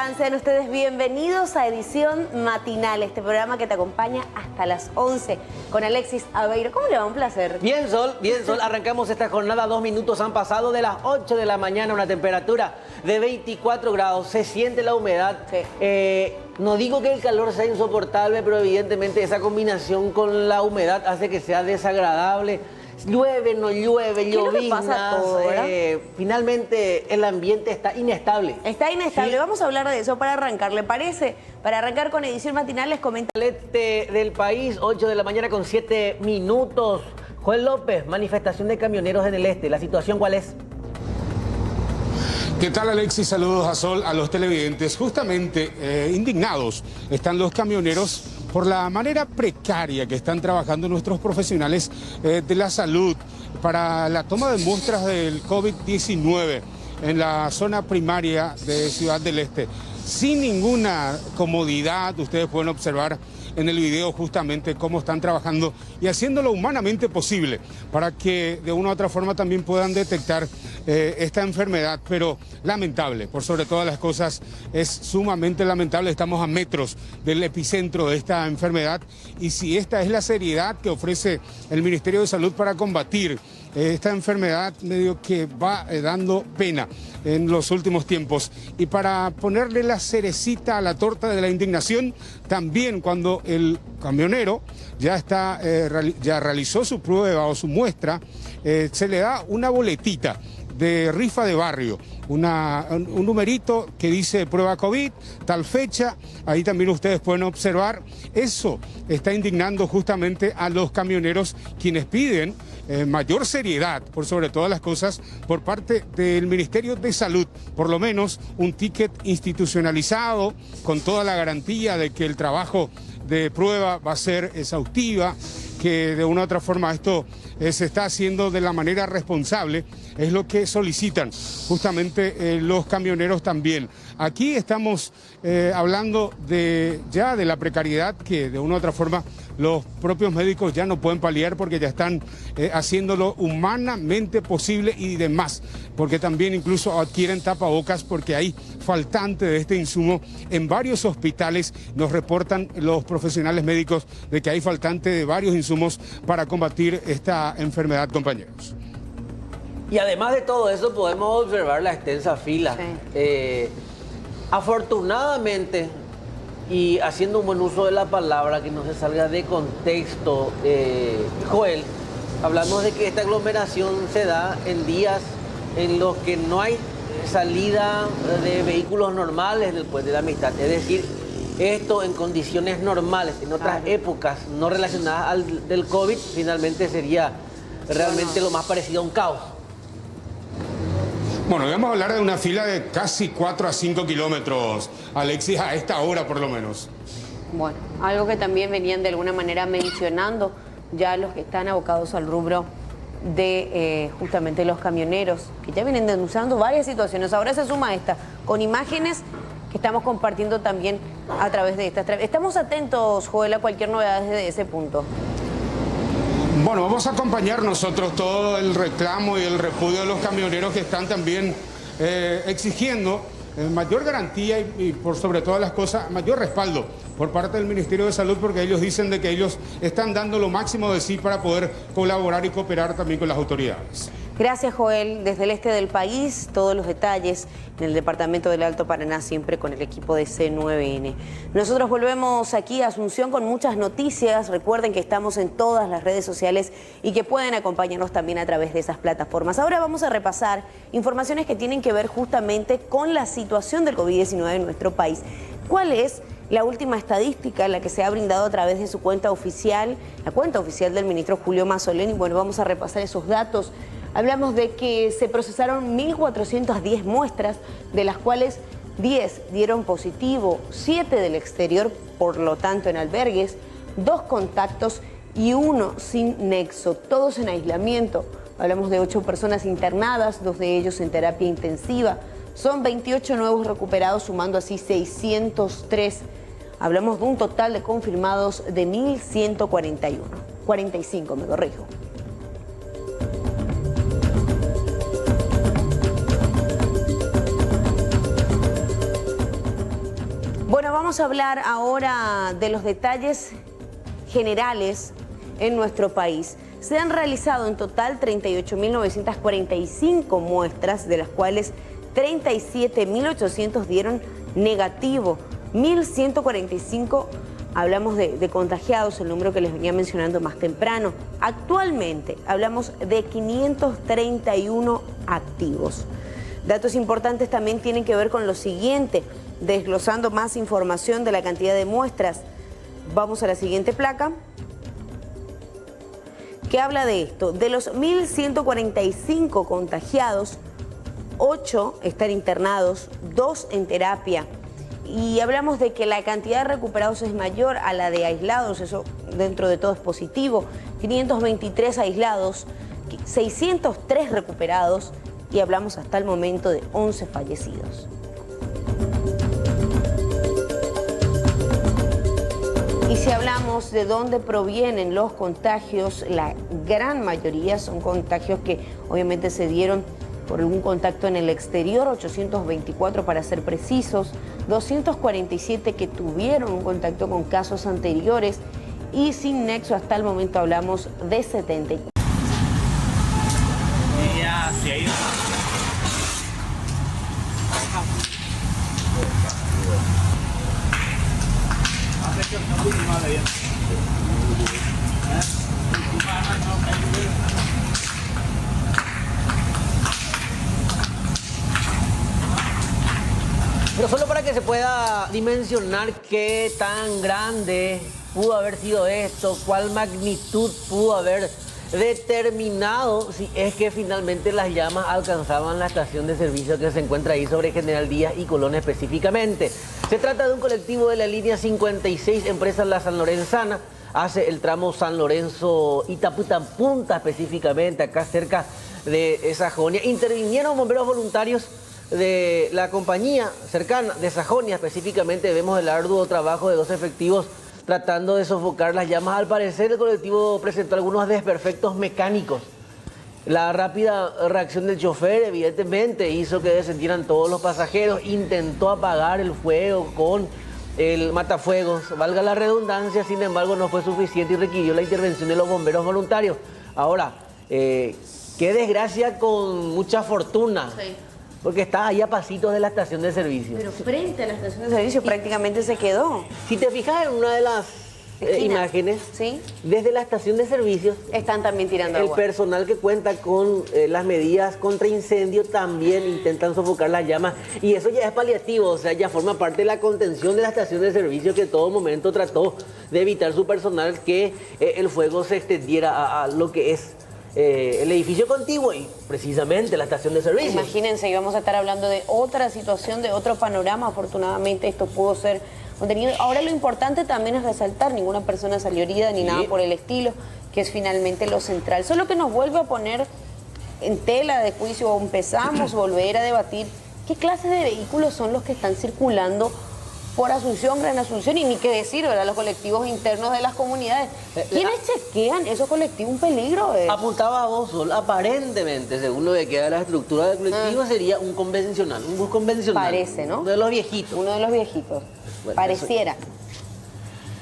están? Sean ustedes bienvenidos a Edición Matinal, este programa que te acompaña hasta las 11 con Alexis Aveiro. ¿Cómo le va? Un placer. Bien, Sol, arrancamos esta jornada. 2 minutos han pasado de las 8 de la mañana, una temperatura de 24 grados. Se siente la humedad. Sí. No digo que el calor sea insoportable, pero evidentemente esa combinación con la humedad hace que sea desagradable. Llueve, no llueve, lloviznas. Finalmente el ambiente está inestable. Está inestable. Sí. Vamos a hablar de eso para arrancar, ¿le parece? Para arrancar con Edición Matinal les comento. El este del país, 8 de la mañana con 7 minutos. Joel López, manifestación de camioneros en el este. ¿La situación cuál es? ¿Qué tal, Alexis? Saludos a Sol, a los televidentes. Justamente indignados están los camioneros por la manera precaria que están trabajando nuestros profesionales de la salud para la toma de muestras del COVID-19 en la zona primaria de Ciudad del Este. Sin ninguna comodidad, ustedes pueden observar en el video justamente cómo están trabajando y haciéndolo humanamente posible para que de una u otra forma también puedan detectar esta enfermedad, pero lamentable, por sobre todas las cosas, es sumamente lamentable. Estamos a metros del epicentro de esta enfermedad y si esta es la seriedad que ofrece el Ministerio de Salud para combatir esta enfermedad, medio que va dando pena en los últimos tiempos. Y para ponerle la cerecita a la torta de la indignación, también cuando el camionero ya realizó su prueba o su muestra, se le da una boletita de rifa de barrio, un numerito que dice prueba COVID, tal fecha. Ahí también ustedes pueden observar. Eso está indignando justamente a los camioneros, quienes piden mayor seriedad, por sobre todas las cosas, por parte del Ministerio de Salud, por lo menos un ticket institucionalizado con toda la garantía de que el trabajo de prueba va a ser exhaustiva, que de una u otra forma esto se está haciendo de la manera responsable, es lo que solicitan justamente los camioneros también. Aquí estamos hablando de la precariedad que de una u otra forma los propios médicos ya no pueden paliar porque ya están haciéndolo humanamente posible y demás, porque también incluso adquieren tapabocas porque hay faltante de este insumo en varios hospitales. Nos reportan los profesionales médicos de que hay faltante de varios insumos para combatir esta enfermedad, compañeros. Y además de todo eso podemos observar la extensa fila. Sí. Afortunadamente, y haciendo un buen uso de la palabra, que no se salga de contexto, Joel, hablamos de que esta aglomeración se da en días en los que no hay salida de vehículos normales del Puente de la Amistad. Es decir, esto en condiciones normales, en otras épocas no relacionadas al del COVID, finalmente sería realmente lo más parecido a un caos. Bueno, vamos a hablar de una fila de casi 4 a 5 kilómetros, Alexis, a esta hora por lo menos. Bueno, algo que también venían de alguna manera mencionando ya los que están abocados al rubro de justamente los camioneros, que ya vienen denunciando varias situaciones. Ahora se suma esta, con imágenes que estamos compartiendo también a través de estas. Estamos atentos, Joel, a cualquier novedad desde ese punto. Bueno, vamos a acompañar nosotros todo el reclamo y el repudio de los camioneros que están también exigiendo mayor garantía y por sobre todas las cosas, mayor respaldo por parte del Ministerio de Salud, porque ellos dicen de que ellos están dando lo máximo de sí para poder colaborar y cooperar también con las autoridades. Gracias, Joel. Desde el este del país, todos los detalles en el departamento del Alto Paraná, siempre con el equipo de C9N. Nosotros volvemos aquí a Asunción con muchas noticias. Recuerden que estamos en todas las redes sociales y que pueden acompañarnos también a través de esas plataformas. Ahora vamos a repasar informaciones que tienen que ver justamente con la situación del COVID-19 en nuestro país. ¿Cuál es la última estadística, la que se ha brindado a través de su cuenta oficial, la cuenta oficial del ministro Julio Mazzoleni? Bueno, vamos a repasar esos datos. Hablamos de que se procesaron 1.410 muestras, de las cuales 10 dieron positivo, 7 del exterior, por lo tanto en albergues, 2 contactos y 1 sin nexo, todos en aislamiento. Hablamos de 8 personas internadas, 2 de ellos en terapia intensiva. Son 28 nuevos recuperados, sumando así 603. Hablamos de un total de confirmados de 1.141. 45, me corrijo. Bueno, vamos a hablar ahora de los detalles generales en nuestro país. Se han realizado en total 38.945 muestras, de las cuales 37.800 dieron negativo. 1.145 hablamos de contagiados, el número que les venía mencionando más temprano. Actualmente hablamos de 531 activos. Datos importantes también tienen que ver con lo siguiente, desglosando más información de la cantidad de muestras. Vamos a la siguiente placa, que habla de esto. De los 1.145 contagiados, 8 están internados, 2 en terapia. Y hablamos de que la cantidad de recuperados es mayor a la de aislados, eso dentro de todo es positivo. 523 aislados, 603 recuperados y hablamos hasta el momento de 11 fallecidos. Y si hablamos de dónde provienen los contagios, la gran mayoría son contagios que obviamente se dieron por algún contacto en el exterior, 824 para ser precisos, 247 que tuvieron un contacto con casos anteriores y sin nexo hasta el momento hablamos de 74. Pero solo para que se pueda dimensionar qué tan grande pudo haber sido esto, cuál magnitud pudo haber determinado si es que finalmente las llamas alcanzaban la estación de servicio que se encuentra ahí sobre General Díaz y Colón específicamente. Se trata de un colectivo de la línea 56, empresa La Sanlorenzana, hace el tramo San Lorenzo-Itaputampunta específicamente, acá cerca de Sajonia. Intervinieron bomberos voluntarios de la compañía cercana de Sajonia, específicamente vemos el arduo trabajo de 2 efectivos tratando de sofocar las llamas. Al parecer el colectivo presentó algunos desperfectos mecánicos. La rápida reacción del chofer evidentemente hizo que descendieran todos los pasajeros, intentó apagar el fuego con el matafuegos, valga la redundancia, sin embargo no fue suficiente y requirió la intervención de los bomberos voluntarios. Ahora, qué desgracia con mucha fortuna. Sí. Porque está ahí a pasitos de la estación de servicio. Pero frente a la estación de servicio prácticamente se quedó. Si te fijas en una de las imágenes, ¿sí? Desde la estación de servicios están también tirando agua. El personal que cuenta con las medidas contra incendio también intentan sofocar las llamas. Y eso ya es paliativo, o sea, ya forma parte de la contención de la estación de servicio que en todo momento trató de evitar su personal que el fuego se extendiera a lo que es el edificio contiguo y precisamente la estación de servicio. Imagínense, íbamos a estar hablando de otra situación, de otro panorama. Afortunadamente esto pudo ser contenido. Ahora lo importante también es resaltar, ninguna persona salió herida ni nada por el estilo, que es finalmente lo central. Solo que nos vuelve a poner en tela de juicio, o empezamos a volver a debatir qué clases de vehículos son los que están circulando por Asunción, Gran Asunción, y ni qué decir, ¿verdad? Los colectivos internos de las comunidades. ¿Quiénes chequean esos colectivos? Un peligro. Apuntaba a vos, Sol, aparentemente, según lo que queda de la estructura del colectivo, sería un convencional, un bus convencional. Parece, ¿no? Uno de los viejitos. Uno de los viejitos. Bueno, pareciera. Eso.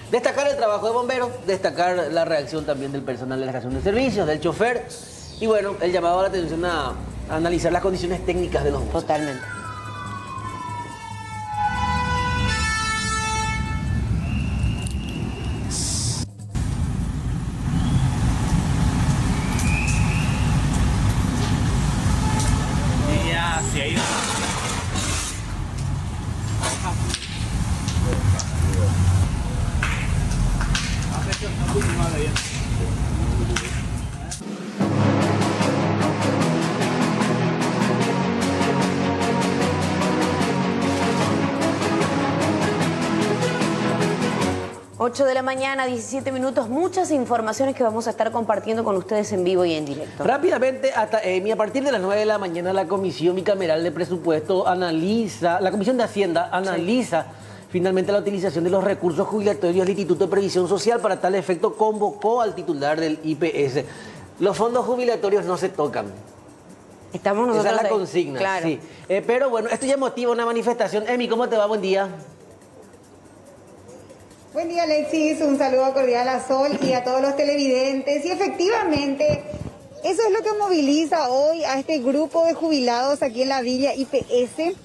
Destacar el trabajo de bomberos, destacar la reacción también del personal de la estación de servicios, del chofer, y bueno, el llamado a la atención a analizar las condiciones técnicas de los buses. Totalmente. Ocho de la mañana, 17 minutos, muchas informaciones que vamos a estar compartiendo con ustedes en vivo y en directo. Rápidamente, a partir de las 9 de la mañana la Comisión Bicameral de Presupuesto analiza, la Comisión de Hacienda analiza finalmente la utilización de los recursos jubilatorios del Instituto de Previsión Social. Para tal efecto convocó al titular del IPS. Los fondos jubilatorios no se tocan. Estamos nosotros. Esa es la consigna. Claro. Sí. Pero bueno, esto ya motiva una manifestación. Emi, ¿cómo te va? Buen día. Buen día, Alexis. Un saludo cordial a Sol y a todos los televidentes. Y efectivamente, eso es lo que moviliza hoy a este grupo de jubilados aquí en la Villa IPS.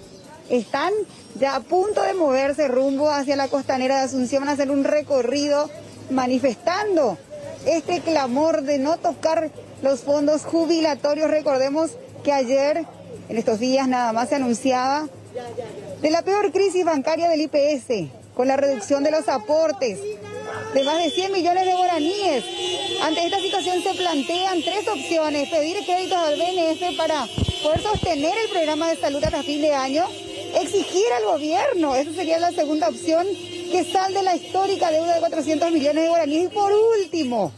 Están ya a punto de moverse rumbo hacia la costanera de Asunción. Van a hacer un recorrido manifestando este clamor de no tocar los fondos jubilatorios. Recordemos que ayer, en estos días nada más, se anunciaba de la peor crisis bancaria del IPS, con la reducción de los aportes de más de 100 millones de guaraníes. Ante esta situación se plantean tres opciones: pedir créditos al BNF para poder sostener el programa de salud hasta fin de año, exigir al gobierno, esa sería la segunda opción, que salde la histórica deuda de 400 millones de guaraníes, y por último,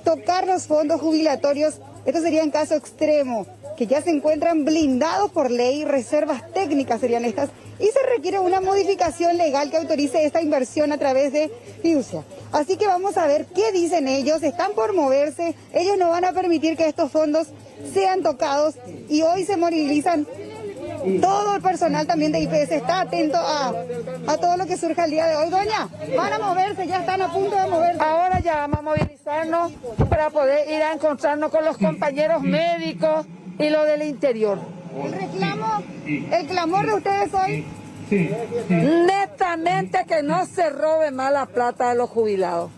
tocar los fondos jubilatorios. Esto sería en caso extremo, que ya se encuentran blindados por ley, reservas técnicas serían estas, y se requiere una modificación legal que autorice esta inversión a través de fiducia. Así que vamos a ver qué dicen ellos. Están por moverse, ellos no van a permitir que estos fondos sean tocados, y hoy se movilizan. Todo el personal también de IPS está atento a todo lo que surja el día de hoy. Doña, van a moverse, ya están a punto de moverse. Ahora ya vamos a movilizarnos para poder ir a encontrarnos con los compañeros médicos y lo del interior. El clamor de ustedes hoy, Netamente que no se robe más la plata de los jubilados.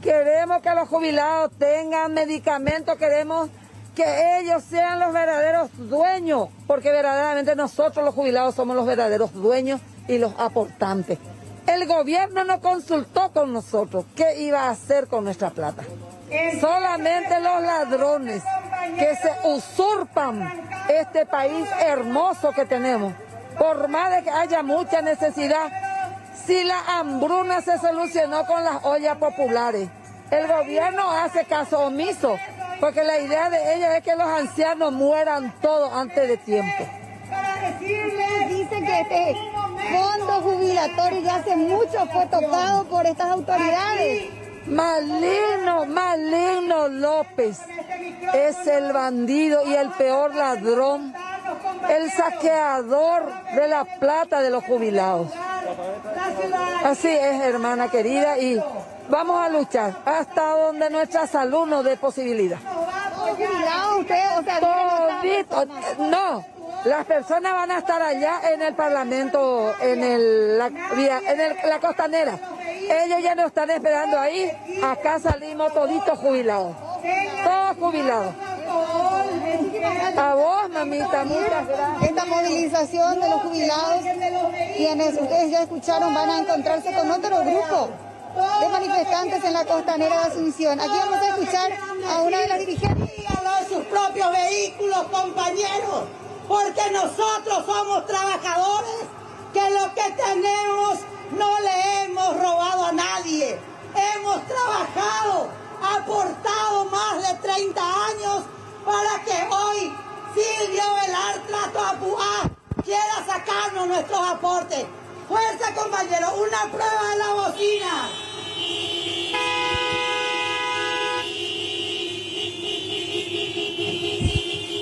Queremos que los jubilados tengan medicamentos, queremos que ellos sean los verdaderos dueños, porque verdaderamente nosotros los jubilados somos los verdaderos dueños y los aportantes. El gobierno no consultó con nosotros qué iba a hacer con nuestra plata. Solamente los ladrones que se usurpan este país hermoso que tenemos. Por más de que haya mucha necesidad, si la hambruna se solucionó con las ollas populares, el gobierno hace caso omiso, porque la idea de ellos es que los ancianos mueran todos antes de tiempo. para decirles, dicen que este fondo jubilatorio ya hace mucho fue tocado por estas autoridades. Maligno López es el bandido y el peor ladrón, el saqueador de la plata de los jubilados. Así es, hermana querida, y vamos a luchar hasta donde nuestra salud nos dé posibilidad. ¿Jubilado usted? O sea, Todito, no, las personas van a estar allá en el Parlamento, en la costanera. Ellos ya nos están esperando ahí. Acá salimos toditos jubilados. Todos jubilados. A vos, mamita, muchas gracias. esta movilización de los jubilados, quienes ustedes ya escucharon, van a encontrarse con otro grupo de manifestantes en la costanera de Asunción. Aquí vamos a escuchar a una de las dirigentes. De sus propios vehículos, compañeros, porque nosotros somos trabajadores, que lo que tenemos no le hemos robado a nadie. Hemos trabajado, aportado más de 30 años para que hoy Silvio Velar Trato Apuá quiera sacarnos nuestros aportes. Fuerza, compañeros, una prueba de la bocina.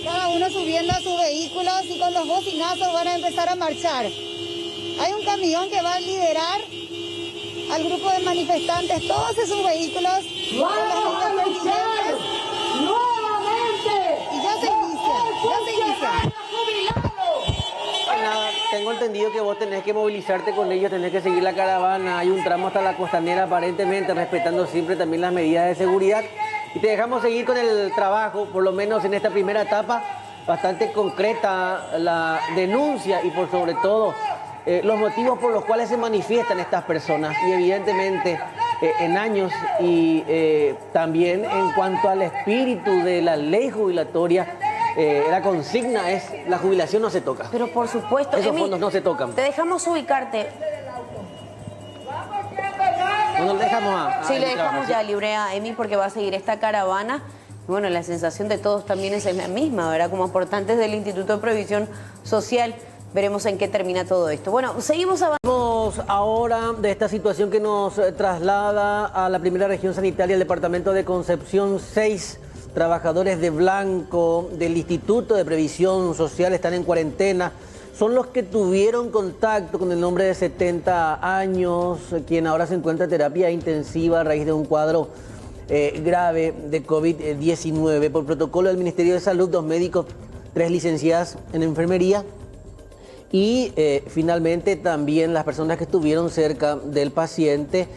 Cada uno subiendo a sus vehículos y con los bocinazos van a empezar a marchar. Hay un camión que va a liderar al grupo de manifestantes, todos esos vehículos. ¡Vamos a luchar nuevamente! Y ya se inicia. Nada, tengo entendido que vos tenés que movilizarte con ellos, tenés que seguir la caravana. Hay un tramo hasta la costanera, aparentemente respetando siempre también las medidas de seguridad. Y te dejamos seguir con el trabajo, por lo menos en esta primera etapa, bastante concreta la denuncia y por sobre todo los motivos por los cuales se manifiestan estas personas. Y evidentemente en años y también en cuanto al espíritu de la ley jubilatoria, la consigna es: la jubilación no se toca. Pero por supuesto, Esos Emi, fondos no se tocan. te dejamos ubicarte. No le dejamos a Sí, le Emi dejamos trabajar, ya libre a Emi porque va a seguir esta caravana. Bueno, la sensación de todos también es la misma, ¿verdad? Como aportantes del Instituto de Previsión Social, veremos en qué termina todo esto. Bueno, seguimos avanzando. Hablamos ahora de esta situación que nos traslada a la primera región sanitaria, el departamento de Concepción. 6 trabajadores de blanco del Instituto de Previsión Social están en cuarentena son los que tuvieron contacto con el hombre de 70 años, quien ahora se encuentra en terapia intensiva a raíz de un cuadro grave de COVID-19. Por protocolo del Ministerio de Salud, 2 médicos, 3 licenciadas en enfermería y finalmente también las personas que estuvieron cerca del paciente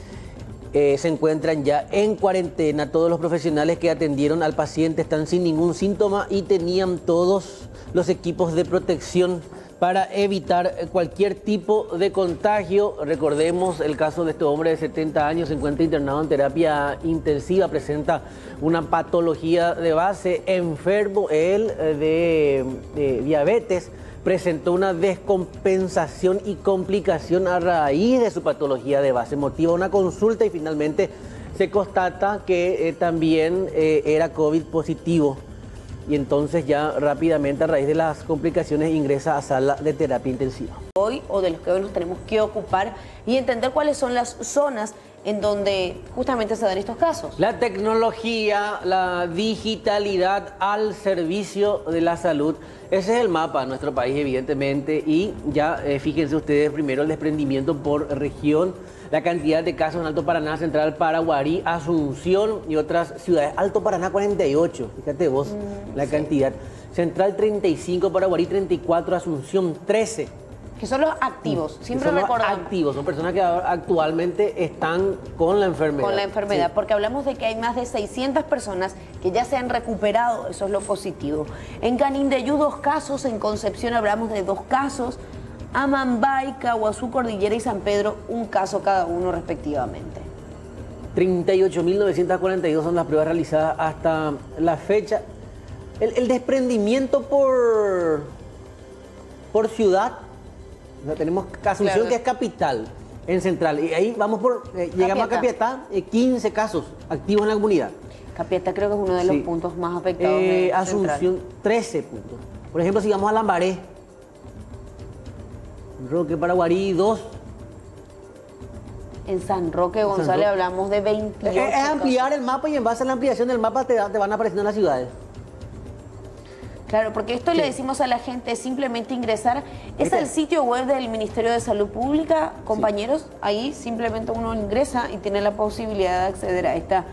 se encuentran ya en cuarentena. Todos los profesionales que atendieron al paciente están sin ningún síntoma y tenían todos los equipos de protección para evitar cualquier tipo de contagio. Recordemos el caso de este hombre de 70 años, se encuentra internado en terapia intensiva, presenta una patología de base, enfermo él de diabetes, presentó una descompensación y complicación a raíz de su patología de base, motiva una consulta y finalmente se constata que también era COVID positivo. Y entonces ya rápidamente a raíz de las complicaciones ingresa a sala de terapia intensiva. Hoy o de los que hoy nos tenemos que ocupar y entender cuáles son las zonas en donde justamente se dan estos casos. La tecnología, la digitalidad al servicio de la salud, ese es el mapa de nuestro país evidentemente y ya fíjense ustedes primero el desprendimiento por región, la cantidad de casos en Alto Paraná, Central, Paraguarí, Asunción y otras ciudades. Alto Paraná 48, fíjate vos la cantidad. Central 35, Paraguarí 34, Asunción 13. Que son los activos, siempre son recordamos. Activos, son personas que actualmente están con la enfermedad. Con la enfermedad, sí. Porque hablamos de que hay más de 600 personas que ya se han recuperado, eso es lo positivo. En Canindeyú 2 casos, en Concepción hablamos de 2 casos, Amambay, Caguazú, Cordillera y San Pedro 1 caso cada uno respectivamente. 38.942 son las pruebas realizadas hasta la fecha. El desprendimiento por ciudad, o sea, tenemos Asunción, claro, que es capital, en Central, y ahí vamos llegamos a Capiatá, 15 casos activos en la comunidad. Capiatá creo que es uno de los puntos más afectados de Asunción, Central. 13 puntos. Por ejemplo, si vamos a Lambaré, Roque, Paraguarí, 2. En San Roque, González, hablamos de 28 Es ampliar el mapa y en base a la ampliación del mapa te van apareciendo las ciudades. Claro, porque esto le decimos a la gente, simplemente ingresar. Es el sitio web del Ministerio de Salud Pública, compañeros. Sí. Ahí simplemente uno ingresa y tiene la posibilidad de acceder a esta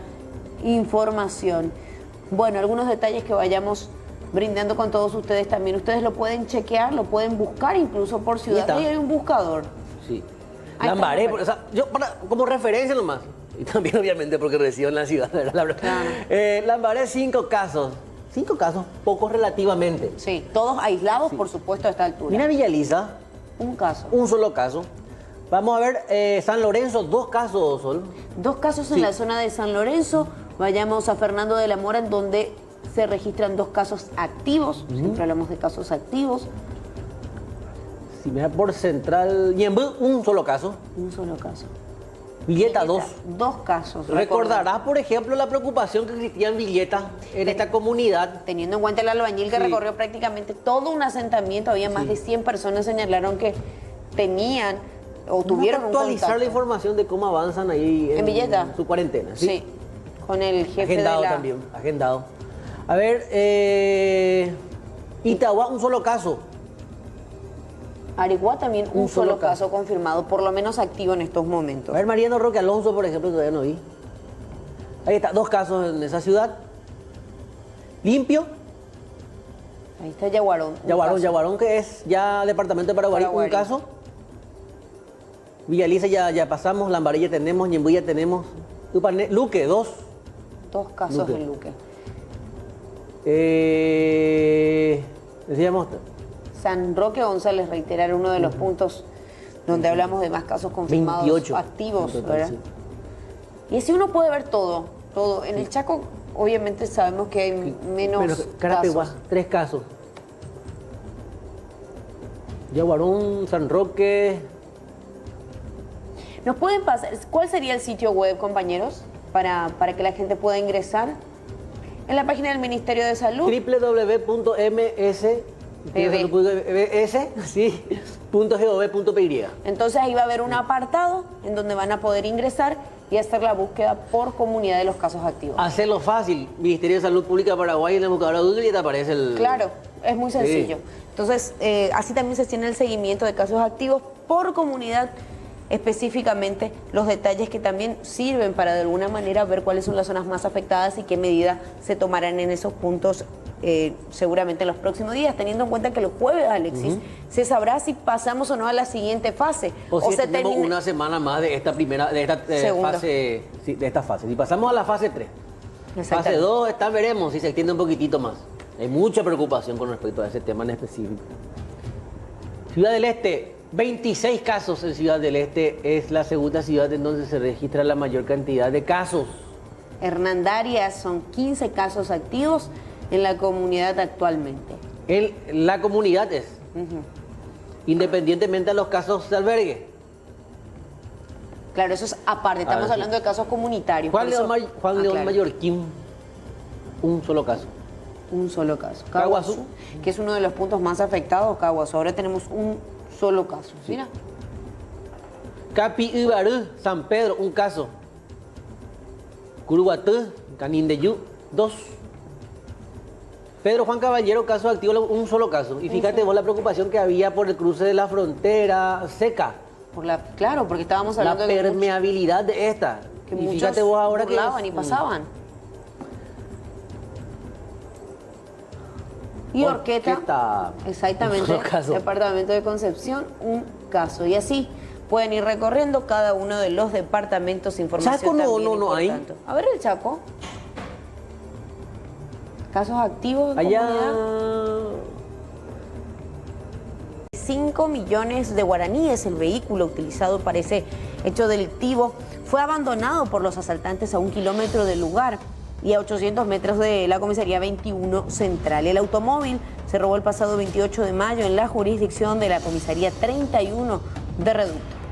información. Bueno, algunos detalles que vayamos brindando con todos ustedes también. Ustedes lo pueden chequear, lo pueden buscar incluso por ciudad. Ahí hay un buscador. Sí. Lambaré, o sea, yo como referencia nomás. Y también obviamente porque resido en la ciudad. Claro. Lambaré 5 casos. 5 casos, pocos relativamente. Sí, todos aislados, por supuesto, a esta altura. Mira Villa Elisa. 1 caso. Un solo caso. Vamos a ver San Lorenzo, 2 casos, Sol. 2 casos en la zona de San Lorenzo. Vayamos a Fernando de la Mora, en donde se registran 2 casos activos. Siempre hablamos de casos activos. Si mira por Central, Ñemby, 1 solo caso. 1 solo caso. Villeta, 2. 2 casos. Recordarás, por ejemplo, la preocupación que existía en Villeta, en esta comunidad. Teniendo en cuenta el albañil que recorrió prácticamente todo un asentamiento, había más de 100 personas señalaron que tenían o tuvieron un actualizar contacto. La información de cómo avanzan ahí en Villeta, su cuarentena. Sí, con el jefe agendado de la... también, agendado. A ver, Itagua, 1 solo caso. Ariguá también un solo caso confirmado, por lo menos activo en estos momentos. A ver, Mariano Roque Alonso, por ejemplo, todavía no vi. Ahí está, 2 casos en esa ciudad. Limpio. Ahí está Yaguarón. Yaguarón, que es ya departamento de Paraguarí, 1 caso. Villa Elisa ya pasamos, Lambaré ya tenemos, Ñemby ya tenemos. Luque, 2. 2 casos en Luque. Decíamos... San Roque, González, reiterar uno de los puntos donde hablamos de más casos confirmados 28 activos, total, ¿verdad? Sí. Y así uno puede ver todo. En el Chaco, obviamente sabemos que hay menos casos. 3 casos. Yaguarón, San Roque. ¿Nos pueden pasar? ¿Cuál sería el sitio web, compañeros, para que la gente pueda ingresar? En la página del Ministerio de Salud. www.ms.gov.py. Entonces ahí va a haber un apartado en donde van a poder ingresar y hacer la búsqueda por comunidad de los casos activos. Hacerlo fácil. Ministerio de Salud Pública Paraguay, en el buscador de Google y te aparece el... Claro, Es muy sencillo. Sí. Entonces, así también se tiene el seguimiento de casos activos por comunidad, específicamente los detalles que también sirven para de alguna manera ver cuáles son las zonas más afectadas y qué medidas se tomarán en esos puntos seguramente en los próximos días, teniendo en cuenta que los jueves, Alexis, se sabrá si pasamos o no a la siguiente fase. O si se tenemos una semana más de esta primera, de esta fase, sí, de esta fase. Si pasamos a la fase 3, fase 2, veremos si se extiende un poquitito más. Hay mucha preocupación con respecto a ese tema en específico. Ciudad del Este, 26 casos en Ciudad del Este, es la segunda ciudad en donde se registra la mayor cantidad de casos. Hernandarias son 15 casos activos en la comunidad actualmente. La comunidad es, independientemente de los casos de albergue. Claro, eso es aparte, estamos hablando de casos comunitarios. Juan León Mallorquín, un solo caso. Un solo caso. Caguazú, que es uno de los puntos más afectados, Caguazú. Ahora tenemos un solo caso. Sí. Mira. Capi Ibarú, San Pedro, un caso. Curuguatú, Canindeyú, 2. Pedro Juan Caballero, caso activo, un solo caso. Y fíjate vos la preocupación que había por el cruce de la frontera seca. Claro, porque estábamos hablando de la permeabilidad de esta. Que y fíjate vos ahora que y pasaban. Y Orqueta, exactamente, departamento de Concepción, un caso. Y así pueden ir recorriendo cada uno de los departamentos. Información Chaco no hay. A ver el Chaco. Casos activos en allá. Comunidad. 5 millones de guaraníes. El vehículo utilizado para ese hecho delictivo fue abandonado por los asaltantes a 1 kilómetro del lugar y a 800 metros de la comisaría 21 Central. El automóvil se robó el pasado 28 de mayo en la jurisdicción de la comisaría 31 de Reducto.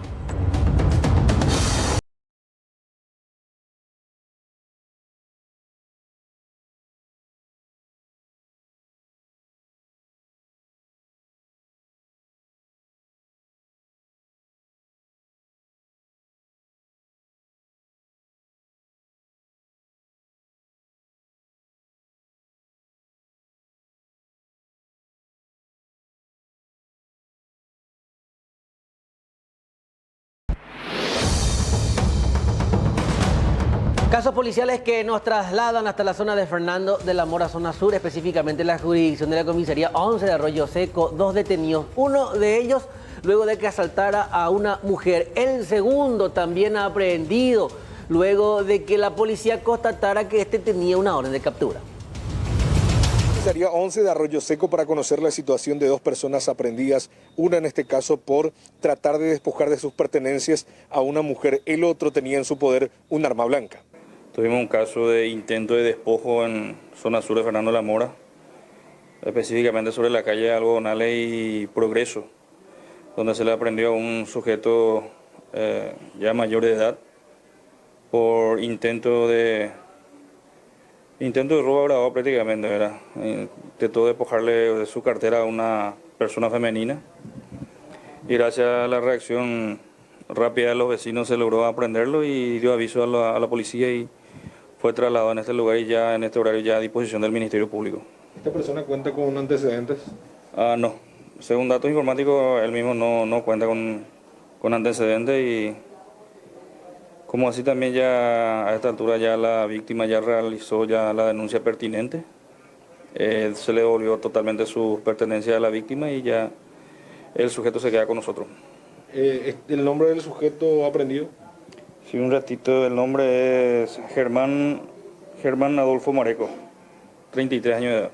Casos policiales que nos trasladan hasta la zona de Fernando de la Mora, zona sur, específicamente la jurisdicción de la comisaría 11 de Arroyo Seco. 2 detenidos, uno de ellos luego de que asaltara a una mujer. El segundo también aprehendido luego de que la policía constatara que este tenía una orden de captura. Comisaría 11 de Arroyo Seco para conocer la situación de 2 personas aprehendidas, una en este caso por tratar de despojar de sus pertenencias a una mujer, el otro tenía en su poder un arma blanca. Tuvimos un caso de intento de despojo en zona sur de Fernando de la Mora, específicamente sobre la calle Algodonales y Progreso, donde se le aprendió a un sujeto ya mayor de edad por intento de robo agravado prácticamente, ¿verdad? Intentó despojarle de su cartera a una persona femenina y gracias a la reacción rápida de los vecinos se logró aprenderlo y dio aviso a la policía y fue trasladado en este lugar y ya en este horario ya a disposición del Ministerio Público. ¿Esta persona cuenta con antecedentes? No, según datos informáticos él mismo no cuenta con antecedentes y como así también ya a esta altura ya la víctima ya realizó ya la denuncia pertinente, se le devolvió totalmente sus pertenencias a la víctima y ya el sujeto se queda con nosotros. ¿El nombre del sujeto aprendido? Sí, un ratito, el nombre es Germán Adolfo Mareco, 33 años de edad.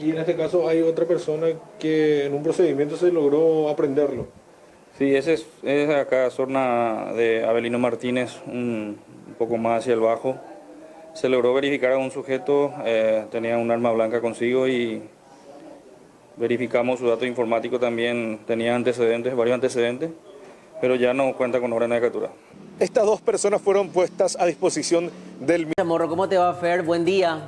Y en este caso hay otra persona que en un procedimiento se logró aprenderlo. Sí, ese es acá, zona de Avelino Martínez, un poco más hacia el bajo. Se logró verificar a un sujeto, tenía un arma blanca consigo y verificamos su dato informático también, tenía antecedentes, varios antecedentes, pero ya no cuenta con orden de captura. Estas 2 personas fueron puestas a disposición del... Morro, ¿cómo te va, Fer? Buen día.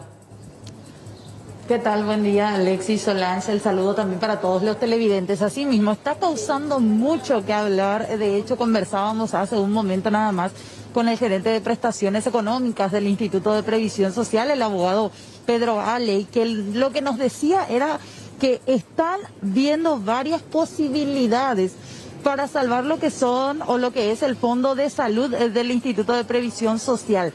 ¿Qué tal? Buen día, Alexis Solange. El saludo también para todos los televidentes. Así mismo, está causando mucho que hablar. De hecho, conversábamos hace un momento nada más con el gerente de prestaciones económicas del Instituto de Previsión Social, el abogado Pedro Ale, que lo que nos decía era que están viendo varias posibilidades para salvar lo que son o lo que es el Fondo de Salud del Instituto de Previsión Social.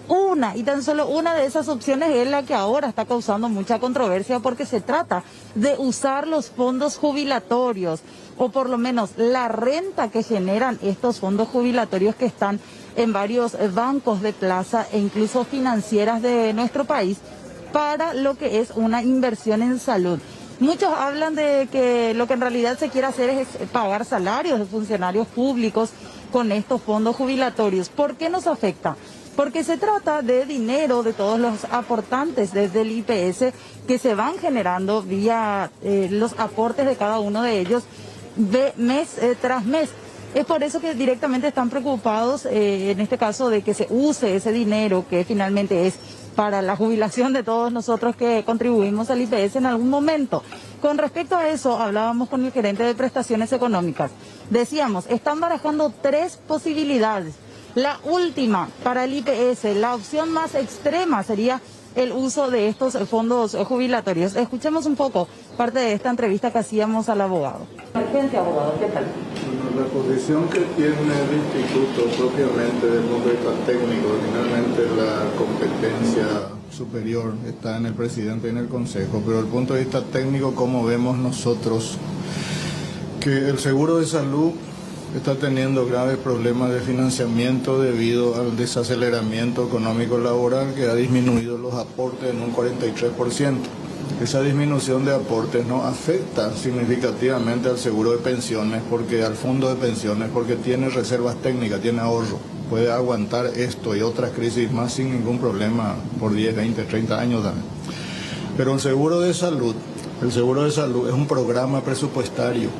Una, y tan solo una de esas opciones es la que ahora está causando mucha controversia, porque se trata de usar los fondos jubilatorios, o por lo menos la renta que generan estos fondos jubilatorios que están en varios bancos de plaza e incluso financieras de nuestro país, para lo que es una inversión en salud. Muchos hablan de que lo que en realidad se quiere hacer es pagar salarios de funcionarios públicos con estos fondos jubilatorios. ¿Por qué nos afecta? Porque se trata de dinero de todos los aportantes desde el IPS que se van generando vía los aportes de cada uno de ellos mes tras mes. Es por eso que directamente están preocupados en este caso de que se use ese dinero que finalmente es para la jubilación de todos nosotros que contribuimos al IPS en algún momento. Con respecto a eso, hablábamos con el gerente de prestaciones económicas. Decíamos, están barajando 3 posibilidades. La última, para el IPS, la opción más extrema sería el uso de estos fondos jubilatorios. Escuchemos un poco parte de esta entrevista que hacíamos al abogado. Emergencia, abogado, ¿qué tal? Bueno, la posición que tiene el instituto propiamente desde el punto de vista técnico, finalmente la competencia superior está en el presidente y en el consejo, pero desde el punto de vista técnico, como vemos nosotros, que el seguro de salud está teniendo graves problemas de financiamiento debido al desaceleramiento económico laboral que ha disminuido los aportes en un 43%. Esa disminución de aportes no afecta significativamente al seguro de pensiones, al fondo de pensiones, porque tiene reservas técnicas, tiene ahorro. Puede aguantar esto y otras crisis más sin ningún problema por 10, 20, 30 años también. Pero el seguro de salud es un programa presupuestario.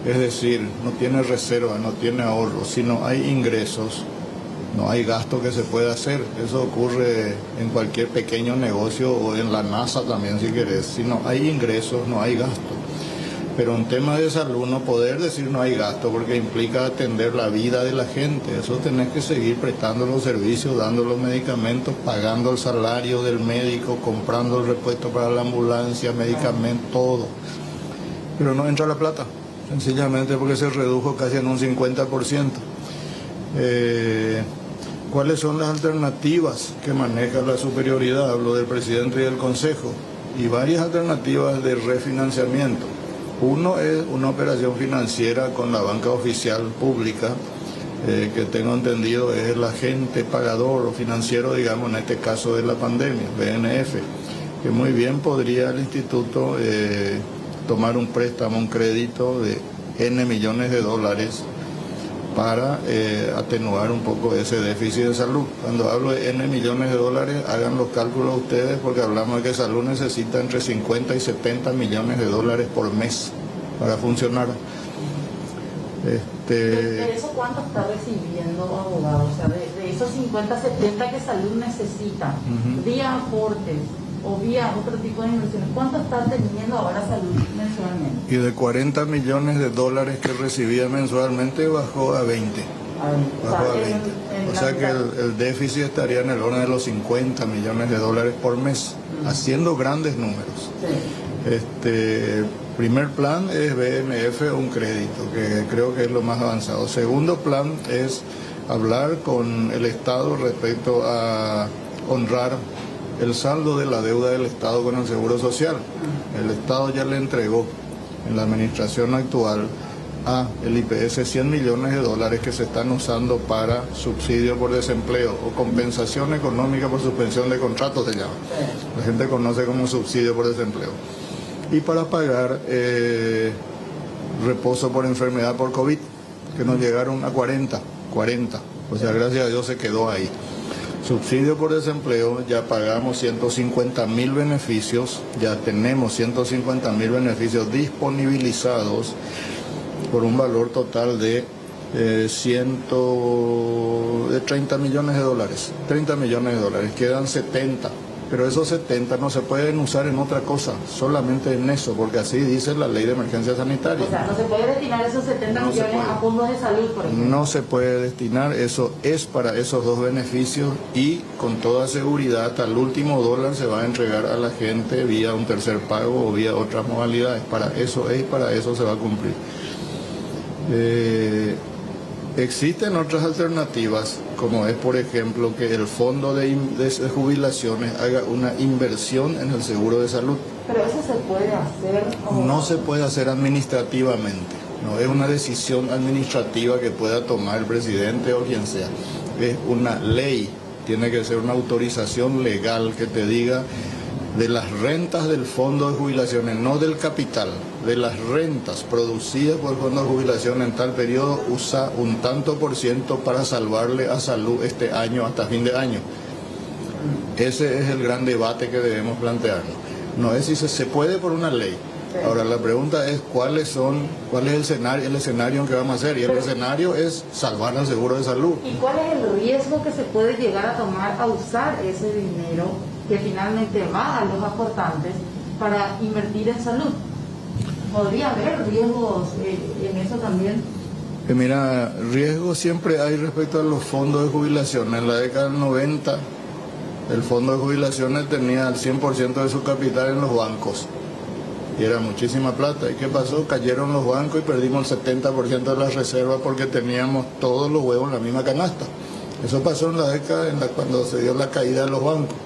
Es decir, no tiene reserva, no tiene ahorro. Si no hay ingresos, no hay gasto que se pueda hacer. Eso ocurre en cualquier pequeño negocio o en la NASA también, si querés. Si no hay ingresos, no hay gasto. Pero en tema de salud no poder decir no hay gasto, porque implica atender la vida de la gente. Eso tenés que seguir prestando los servicios, dando los medicamentos, pagando el salario del médico, comprando el repuesto para la ambulancia, medicamentos, todo. Pero no entra la plata. Sencillamente porque se redujo casi en un 50%. ¿Cuáles son las alternativas que maneja la superioridad? Hablo del presidente y del consejo. Y varias alternativas de refinanciamiento. Uno es una operación financiera con la banca oficial pública, que tengo entendido es el agente pagador o financiero, digamos, en este caso de la pandemia, BNF, que muy bien podría el instituto tomar un préstamo, un crédito de N millones de dólares para atenuar un poco ese déficit de salud. Cuando hablo de N millones de dólares, hagan los cálculos ustedes, porque hablamos de que salud necesita entre 50 y 70 millones de dólares por mes para funcionar. ¿De eso cuánto está recibiendo, abogado? O sea, de esos 50, 70 que salud necesita, vía aportes o vía otro tipo de inversiones, ¿cuánto está teniendo ahora salud mensualmente? Y de 40 millones de dólares que recibía mensualmente bajó a 20. Bajó a 20. O sea que el déficit estaría en el orden de los 50 millones de dólares por mes, haciendo grandes números. Sí. Primer plan es BNF, un crédito, que creo que es lo más avanzado. Segundo plan es hablar con el Estado respecto a honrar el saldo de la deuda del Estado con el Seguro Social. El Estado ya le entregó en la administración actual a el IPS 100 millones de dólares que se están usando para subsidio por desempleo o compensación económica por suspensión de contratos, se llama. La gente conoce como subsidio por desempleo. Y para pagar reposo por enfermedad por COVID, que nos llegaron a 40. O sea, gracias a Dios se quedó ahí. Subsidio por desempleo, ya pagamos 150.000 beneficios, ya tenemos 150.000 beneficios disponibilizados por un valor total de 30 millones de dólares. 30 millones de dólares, quedan 70 pero esos 70 no se pueden usar en otra cosa, solamente en eso, porque así dice la ley de emergencia sanitaria. O sea, no se puede destinar esos 70 millones a fondos de salud, por ejemplo. No se puede destinar, eso es para esos dos beneficios y con toda seguridad hasta el último dólar se va a entregar a la gente vía un tercer pago o vía otras modalidades. Para eso es, para eso se va a cumplir. Existen otras alternativas, como es por ejemplo que el fondo de jubilaciones haga una inversión en el seguro de salud. Pero eso se puede hacer. No se puede hacer administrativamente, no es una decisión administrativa que pueda tomar el presidente o quien sea, es una ley, tiene que ser una autorización legal que te diga de las rentas del fondo de jubilaciones, no del capital, de las rentas producidas por el fondo de jubilación en tal periodo, usa un tanto por ciento para salvarle a salud este año hasta fin de año. Ese es el gran debate que debemos plantearnos. No es si se puede por una ley. Ahora la pregunta es cuál es el escenario que vamos a hacer, y el escenario es salvar al seguro de salud. ¿Y cuál es el riesgo que se puede llegar a tomar a usar ese dinero que finalmente va a los aportantes para invertir en salud? ¿Podría haber riesgos en eso también? Mira, riesgos siempre hay respecto a los fondos de jubilación. En la década del 90 el fondo de jubilaciones tenía el 100% de su capital en los bancos. Y era muchísima plata. ¿Y qué pasó? Cayeron los bancos y perdimos el 70% de las reservas porque teníamos todos los huevos en la misma canasta. Eso pasó en la década cuando se dio la caída de los bancos.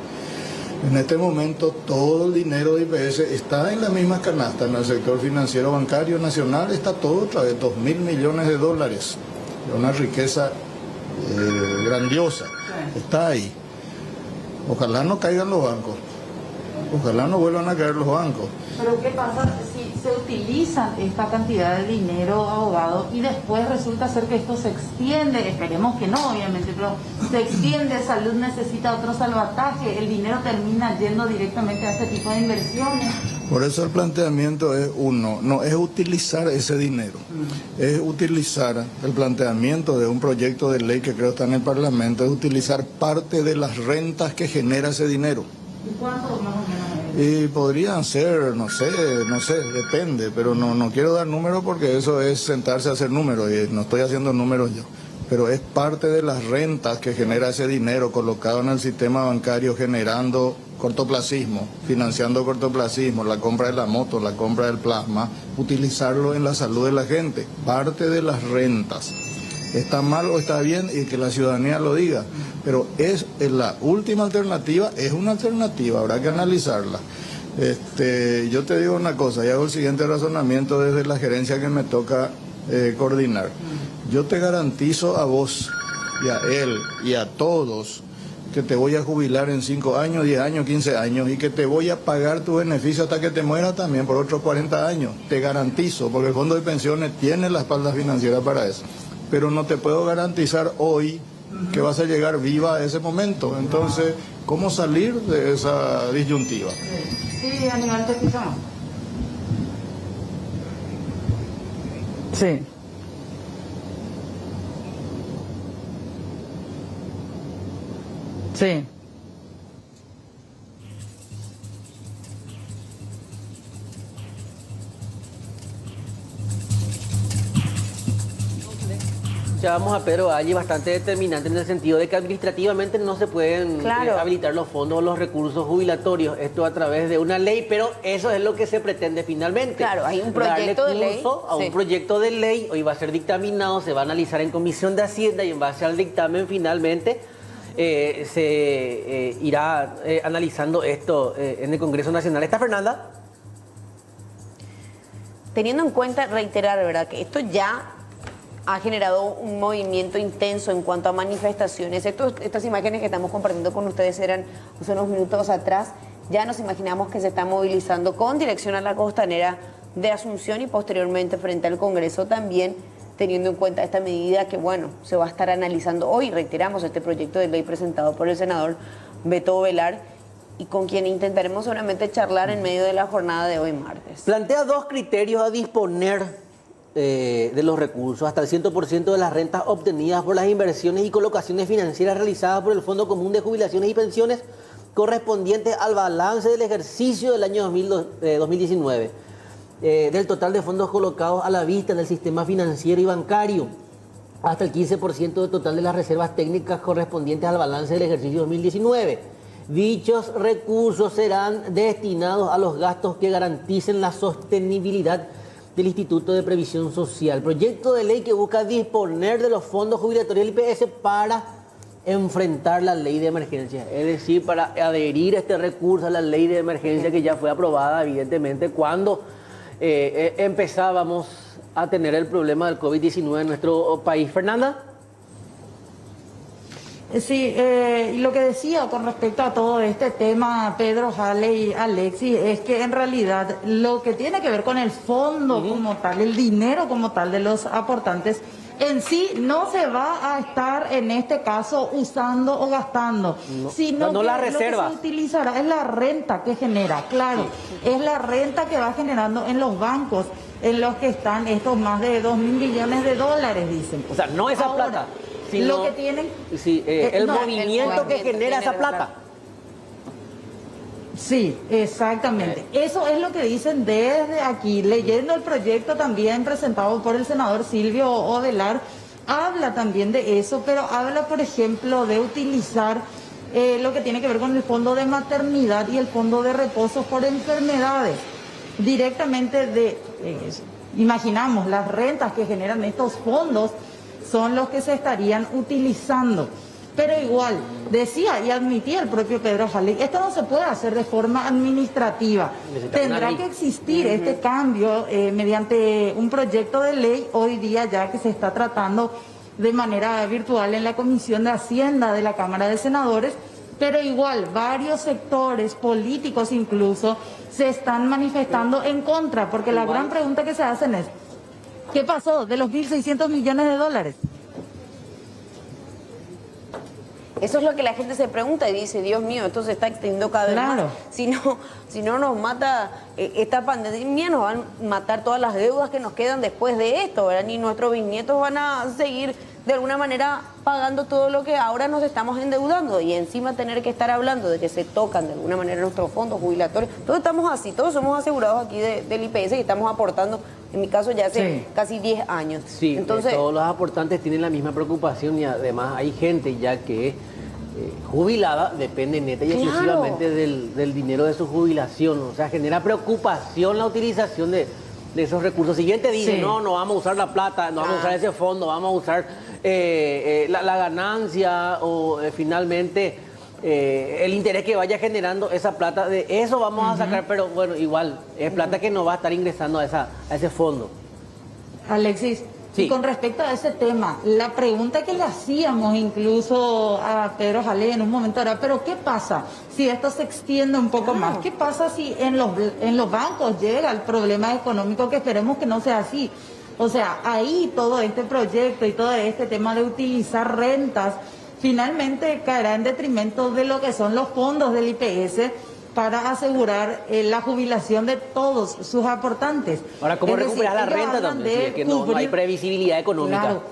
En este momento todo el dinero de IPS está en la misma canasta. En el sector financiero bancario nacional está todo otra vez, 2.000 millones de dólares. Una riqueza grandiosa. Está ahí. Ojalá no caigan los bancos. Ojalá no vuelvan a caer los bancos. Pero ¿qué pasa si se utiliza esta cantidad de dinero, abogado, y después resulta ser que esto se extiende? Esperemos que no, obviamente, pero se extiende, salud necesita otro salvataje, el dinero termina yendo directamente a este tipo de inversiones. Por eso el planteamiento es no es utilizar ese dinero, es utilizar el planteamiento de un proyecto de ley que creo está en el Parlamento, es utilizar parte de las rentas que genera ese dinero. ¿Y cuánto más o menos? Y podrían ser, no sé, depende, pero no quiero dar números porque eso es sentarse a hacer números y no estoy haciendo números yo. Pero es parte de las rentas que genera ese dinero colocado en el sistema bancario generando cortoplacismo, financiando cortoplacismo, la compra de la moto, la compra del plasma, utilizarlo en la salud de la gente, parte de las rentas. Está mal o está bien y que la ciudadanía lo diga, pero es la última alternativa, es una alternativa, habrá que analizarla. Yo te digo una cosa y hago el siguiente razonamiento desde la gerencia que me toca coordinar. Yo te garantizo a vos y a él y a todos que te voy a jubilar en 5 años, 10 años, 15 años y que te voy a pagar tu beneficio hasta que te mueras también por otros 40 años. Te garantizo, porque el Fondo de Pensiones tiene la espalda financiera para eso. Pero no te puedo garantizar hoy que vas a llegar viva a ese momento. Entonces, ¿cómo salir de esa disyuntiva? Sí, Aníbal, te escuchamos. Sí. Sí. Vamos a Pedro Valle, bastante determinante en el sentido de que administrativamente no se pueden habilitar los fondos o los recursos jubilatorios, esto a través de una ley, pero eso es lo que se pretende finalmente. Claro, hay un proyecto de ley. A un proyecto de ley, hoy va a ser dictaminado, se va a analizar en Comisión de Hacienda y en base al dictamen finalmente se irá analizando esto en el Congreso Nacional. ¿Está Fernanda? Teniendo en cuenta, reiterar, ¿verdad?, que esto ya ha generado un movimiento intenso en cuanto a manifestaciones. Estas imágenes que estamos compartiendo con ustedes eran hace unos minutos atrás. Ya nos imaginamos que se está movilizando con dirección a la costanera de Asunción y posteriormente frente al Congreso también, teniendo en cuenta esta medida que, bueno, se va a estar analizando hoy. Reiteramos este proyecto de ley presentado por el senador Beto Ovelar y con quien intentaremos seguramente charlar en medio de la jornada de hoy martes. Plantea 2 criterios a disponer de los recursos, hasta el 100% de las rentas obtenidas por las inversiones y colocaciones financieras realizadas por el Fondo Común de Jubilaciones y Pensiones correspondientes al balance del ejercicio del año 2019, del total de fondos colocados a la vista del sistema financiero y bancario, hasta el 15% del total de las reservas técnicas correspondientes al balance del ejercicio 2019. Dichos recursos serán destinados a los gastos que garanticen la sostenibilidad del Instituto de Previsión Social. Proyecto de ley que busca disponer de los fondos jubilatorios del IPS para enfrentar la ley de emergencia. Es decir, para adherir este recurso a la ley de emergencia que ya fue aprobada, evidentemente, cuando empezábamos a tener el problema del COVID-19 en nuestro país. Fernanda. Sí, y lo que decía con respecto a todo este tema, Pedro, Jale y Alexis, es que en realidad lo que tiene que ver con el fondo como tal, el dinero como tal de los aportantes, en sí no se va a estar en este caso usando o gastando, sino que la lo que reserva se utilizará es la renta que genera, claro, es la renta que va generando en los bancos, en los que están estos más de 2.000 millones de dólares, dicen. O sea, no esa ahora, plata, sino lo que tienen, el no, movimiento que genera esa plata. Sí, exactamente. Eso es lo que dicen desde aquí. Leyendo el proyecto también presentado por el senador Silvio Odelar, habla también de eso, pero habla, por ejemplo, de utilizar lo que tiene que ver con el fondo de maternidad y el fondo de reposo por enfermedades. Directamente imaginamos, las rentas que generan estos fondos son los que se estarían utilizando. Pero igual, decía y admitía el propio Pedro Jale, esto no se puede hacer de forma administrativa. Tendrá que existir este cambio mediante un proyecto de ley hoy día ya que se está tratando de manera virtual en la Comisión de Hacienda de la Cámara de Senadores, pero igual varios sectores políticos incluso se están manifestando en contra, porque la gran pregunta que se hacen es, ¿qué pasó de los 1.600 millones de dólares? Eso es lo que la gente se pregunta y dice, Dios mío, esto se está extendiendo cada vez más. Si no nos mata esta pandemia, nos van a matar todas las deudas que nos quedan después de esto, ¿verdad? Ni nuestros bisnietos van a seguir de alguna manera pagando todo lo que ahora nos estamos endeudando y encima tener que estar hablando de que se tocan de alguna manera nuestros fondos jubilatorios. Todos estamos así, todos somos asegurados aquí del IPS y estamos aportando, en mi caso ya hace casi 10 años. Sí, entonces todos los aportantes tienen la misma preocupación y además hay gente ya que jubilada depende neta y exclusivamente del dinero de su jubilación. O sea, genera preocupación la utilización de esos recursos. Siguiente dice, no vamos a usar la plata, no vamos a usar ese fondo, vamos a usar la ganancia o finalmente el interés que vaya generando esa plata, de eso vamos a sacar, pero bueno, igual, es plata que no va a estar ingresando a ese fondo. Alexis, y con respecto a ese tema, la pregunta que le hacíamos incluso a Pedro Jale en un momento era, pero ¿qué pasa si esto se extiende un poco más? ¿Qué pasa si en los bancos llega el problema económico, que esperemos que no sea así? O sea, ahí todo este proyecto y todo este tema de utilizar rentas finalmente caerá en detrimento de lo que son los fondos del IPS para asegurar la jubilación de todos sus aportantes. Ahora, ¿cómo recuperar la renta también? Que no hay previsibilidad económica. Claro,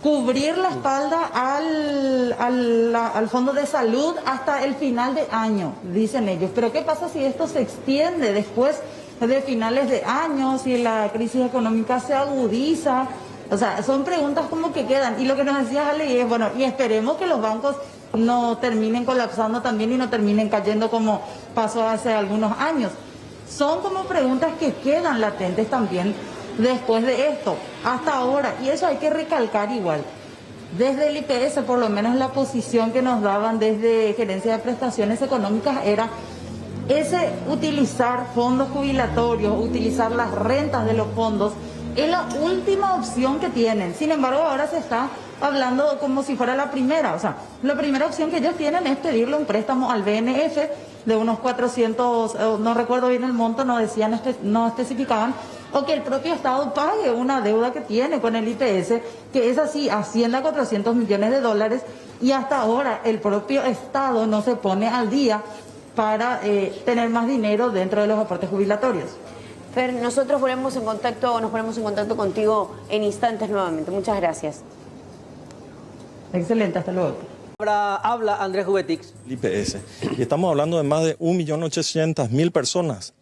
cubrir la espalda al Fondo de Salud hasta el final de año, dicen ellos. Pero ¿qué pasa si esto se extiende después de finales de año, si la crisis económica se agudiza? O sea, son preguntas como que quedan. Y lo que nos decía Ale es, bueno, y esperemos que los bancos no terminen colapsando también y no terminen cayendo como pasó hace algunos años. Son como preguntas que quedan latentes también después de esto, hasta ahora, y eso hay que recalcar igual. Desde el IPS, por lo menos la posición que nos daban desde Gerencia de Prestaciones Económicas era ese utilizar fondos jubilatorios, utilizar las rentas de los fondos, es la última opción que tienen. Sin embargo, ahora se está hablando como si fuera la primera. O sea, la primera opción que ellos tienen es pedirle un préstamo al BNF de unos 400, no recuerdo bien el monto, no decían, no especificaban, o que el propio Estado pague una deuda que tiene con el IPS, que es así, asciende a 400 millones de dólares, y hasta ahora el propio Estado no se pone al día para tener más dinero dentro de los aportes jubilatorios. Fer, nosotros nos ponemos en contacto contigo en instantes nuevamente. Muchas gracias. Excelente, hasta luego. Habla Andrés Jubetix. El IPS. Y estamos hablando de más de 1.800.000 personas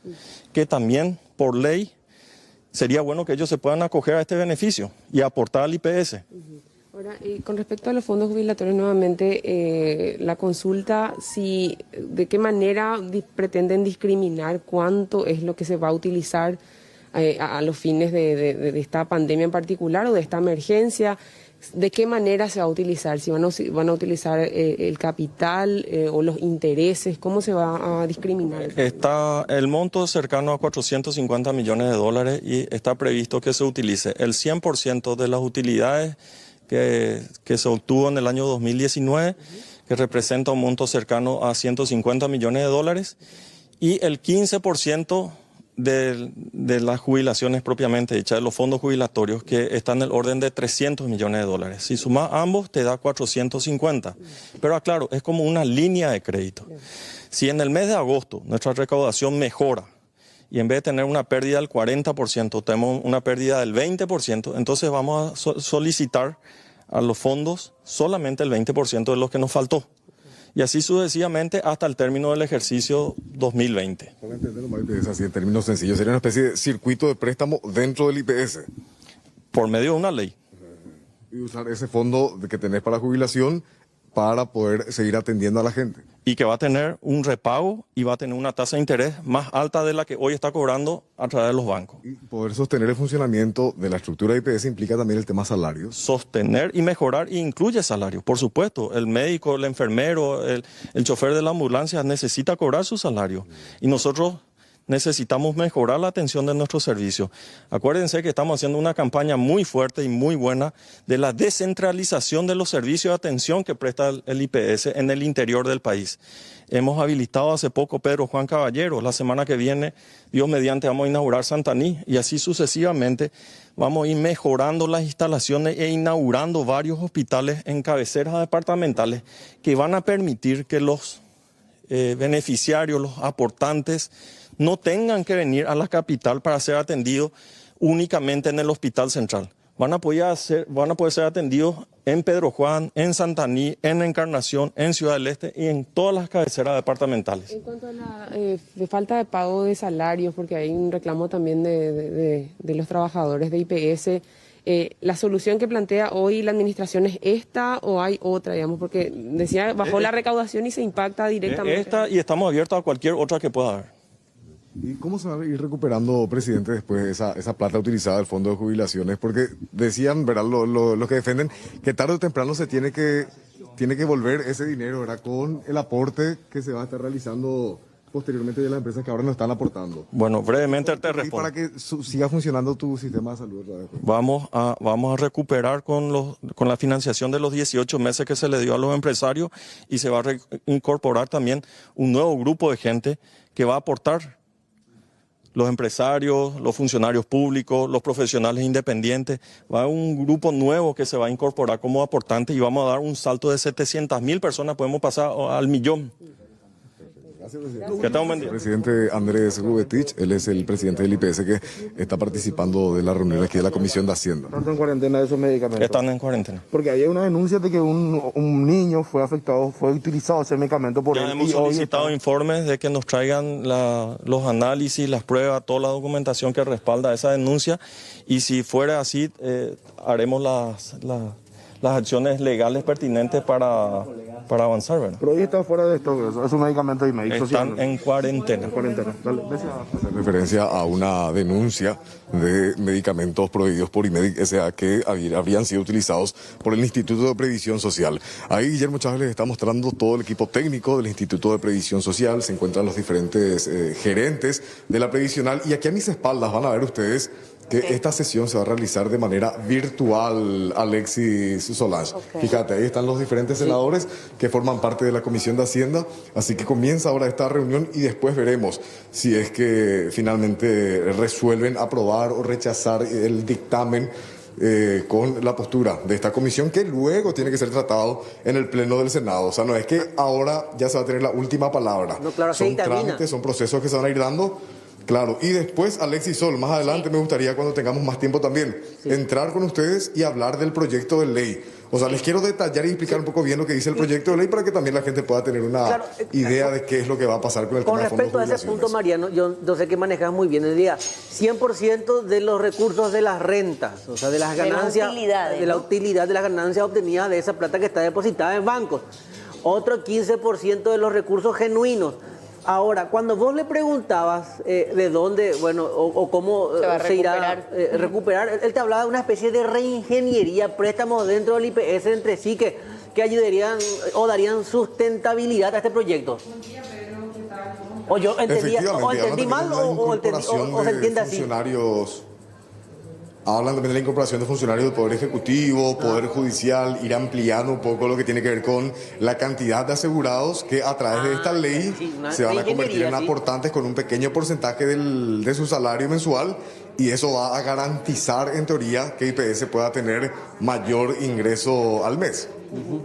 que también, por ley, sería bueno que ellos se puedan acoger a este beneficio y aportar al IPS. Ahora, con respecto a los fondos jubilatorios, nuevamente, la consulta, ¿de qué manera pretenden discriminar cuánto es lo que se va a utilizar a los fines de esta pandemia en particular o de esta emergencia? ¿De qué manera se va a utilizar? ¿Si van a utilizar el capital o los intereses? ¿Cómo se va a discriminar? Está el monto cercano a 450 millones de dólares y está previsto que se utilice el 100% de las utilidades que se obtuvo en el año 2019, que representa un monto cercano a 150 millones de dólares, y el 15% de las jubilaciones propiamente dichas, de los fondos jubilatorios, que están en el orden de 300 millones de dólares. Si sumas ambos, te da 450. Pero aclaro, es como una línea de crédito. Si en el mes de agosto nuestra recaudación mejora y en vez de tener una pérdida del 40%, tenemos una pérdida del 20%, entonces vamos a solicitar a los fondos solamente el 20% de lo que nos faltó. Y así sucesivamente hasta el término del ejercicio 2020. Para entenderlo, IPS, así en términos sencillos, sería una especie de circuito de préstamo dentro del IPS. Por medio de una ley. Y usar ese fondo que tenés para jubilación para poder seguir atendiendo a la gente. Y que va a tener un repago y va a tener una tasa de interés más alta de la que hoy está cobrando a través de los bancos. Y poder sostener el funcionamiento de la estructura de IPS implica también el tema salarios. Sostener y mejorar incluye salarios, por supuesto. El médico, el enfermero, el chofer de la ambulancia necesita cobrar su salario. Y nosotros necesitamos mejorar la atención de nuestros servicios. Acuérdense que estamos haciendo una campaña muy fuerte y muy buena de la descentralización de los servicios de atención que presta el IPS en el interior del país. Hemos habilitado hace poco Pedro Juan Caballero. La semana que viene, Dios mediante, vamos a inaugurar Santaní y así sucesivamente vamos a ir mejorando las instalaciones e inaugurando varios hospitales en cabeceras departamentales que van a permitir que los beneficiarios, los aportantes, no tengan que venir a la capital para ser atendidos únicamente en el hospital central. Van a poder ser atendidos en Pedro Juan, en Santaní, en Encarnación, en Ciudad del Este y en todas las cabeceras departamentales. En cuanto a la falta de pago de salarios, porque hay un reclamo también de los trabajadores de IPS, ¿la solución que plantea hoy la administración es esta o hay otra, digamos? Porque decía, bajó la recaudación y se impacta directamente. Esta, y estamos abiertos a cualquier otra que pueda haber. ¿Y cómo se va a ir recuperando, presidente, después esa plata utilizada del fondo de jubilaciones? Porque decían, ¿verdad?, los que defienden que tarde o temprano se tiene que volver ese dinero, ¿verdad?, con el aporte que se va a estar realizando posteriormente de las empresas que ahora no están aportando. Bueno, brevemente te respondo. Y para que siga funcionando tu sistema de salud. Vamos a recuperar con la financiación de los 18 meses que se le dio a los empresarios y se va a incorporar también un nuevo grupo de gente que va a aportar. Los empresarios, los funcionarios públicos, los profesionales independientes. Va a haber un grupo nuevo que se va a incorporar como aportante y vamos a dar un salto de 700.000 personas, podemos pasar al 1.000.000. Gracias, presidente. Que tenga un buen día. Presidente Andrés Jubetich, él es el presidente del IPS que está participando de la reunión aquí de la Comisión de Hacienda. ¿Están en cuarentena esos medicamentos? Están en cuarentena. Porque había una denuncia de que un niño fue afectado, fue utilizado ese medicamento por él. Hemos solicitado informes de que nos traigan los análisis, las pruebas, toda la documentación que respalda esa denuncia y si fuera así, haremos las acciones legales pertinentes para avanzar, ¿verdad? Pero hoy está fuera de esto, es un medicamento y médico social. Están en cuarentena. Hace referencia a una denuncia de medicamentos prohibidos por IMEDIC S.A. que habrían sido utilizados por el Instituto de Previsión Social. Ahí Guillermo Chávez les está mostrando todo el equipo técnico del Instituto de Previsión Social, se encuentran los diferentes gerentes de la previsional y aquí a mis espaldas van a ver ustedes que esta sesión se va a realizar de manera virtual, Alexis Solange. Okay. Fíjate, ahí están los diferentes senadores que forman parte de la Comisión de Hacienda, así que comienza ahora esta reunión y después veremos si es que finalmente resuelven aprobar o rechazar el dictamen con la postura de esta comisión que luego tiene que ser tratado en el Pleno del Senado. O sea, no es que ahora ya se va a tener la última palabra. No, claro, son trámites, son procesos que se van a ir dando. Claro, y después, Alexis Sol, más adelante me gustaría, cuando tengamos más tiempo también, entrar con ustedes y hablar del proyecto de ley. O sea, les quiero detallar y explicar un poco bien lo que dice el proyecto de ley para que también la gente pueda tener una idea de qué es lo que va a pasar con el tema de fondos de Con respecto a ese punto, Mariano, yo sé que manejas muy bien el día. 100% de los recursos de las rentas, o sea, de las ganancias, de la utilidad de las ganancias obtenidas de esa plata que está depositada en bancos. Otro 15% de los recursos genuinos. Ahora, cuando vos le preguntabas de dónde, bueno, o cómo se irá a recuperar, él te hablaba de una especie de reingeniería, préstamos dentro del IPS entre sí que ayudarían o darían sustentabilidad a este proyecto. O yo entendí mal o se entiende así. Hablan también de la incorporación de funcionarios del Poder Ejecutivo, Poder Judicial, ir ampliando un poco lo que tiene que ver con la cantidad de asegurados que a través de esta ley se van a convertir en aportantes con un pequeño porcentaje de su salario mensual, y eso va a garantizar, en teoría, que IPS pueda tener mayor ingreso al mes.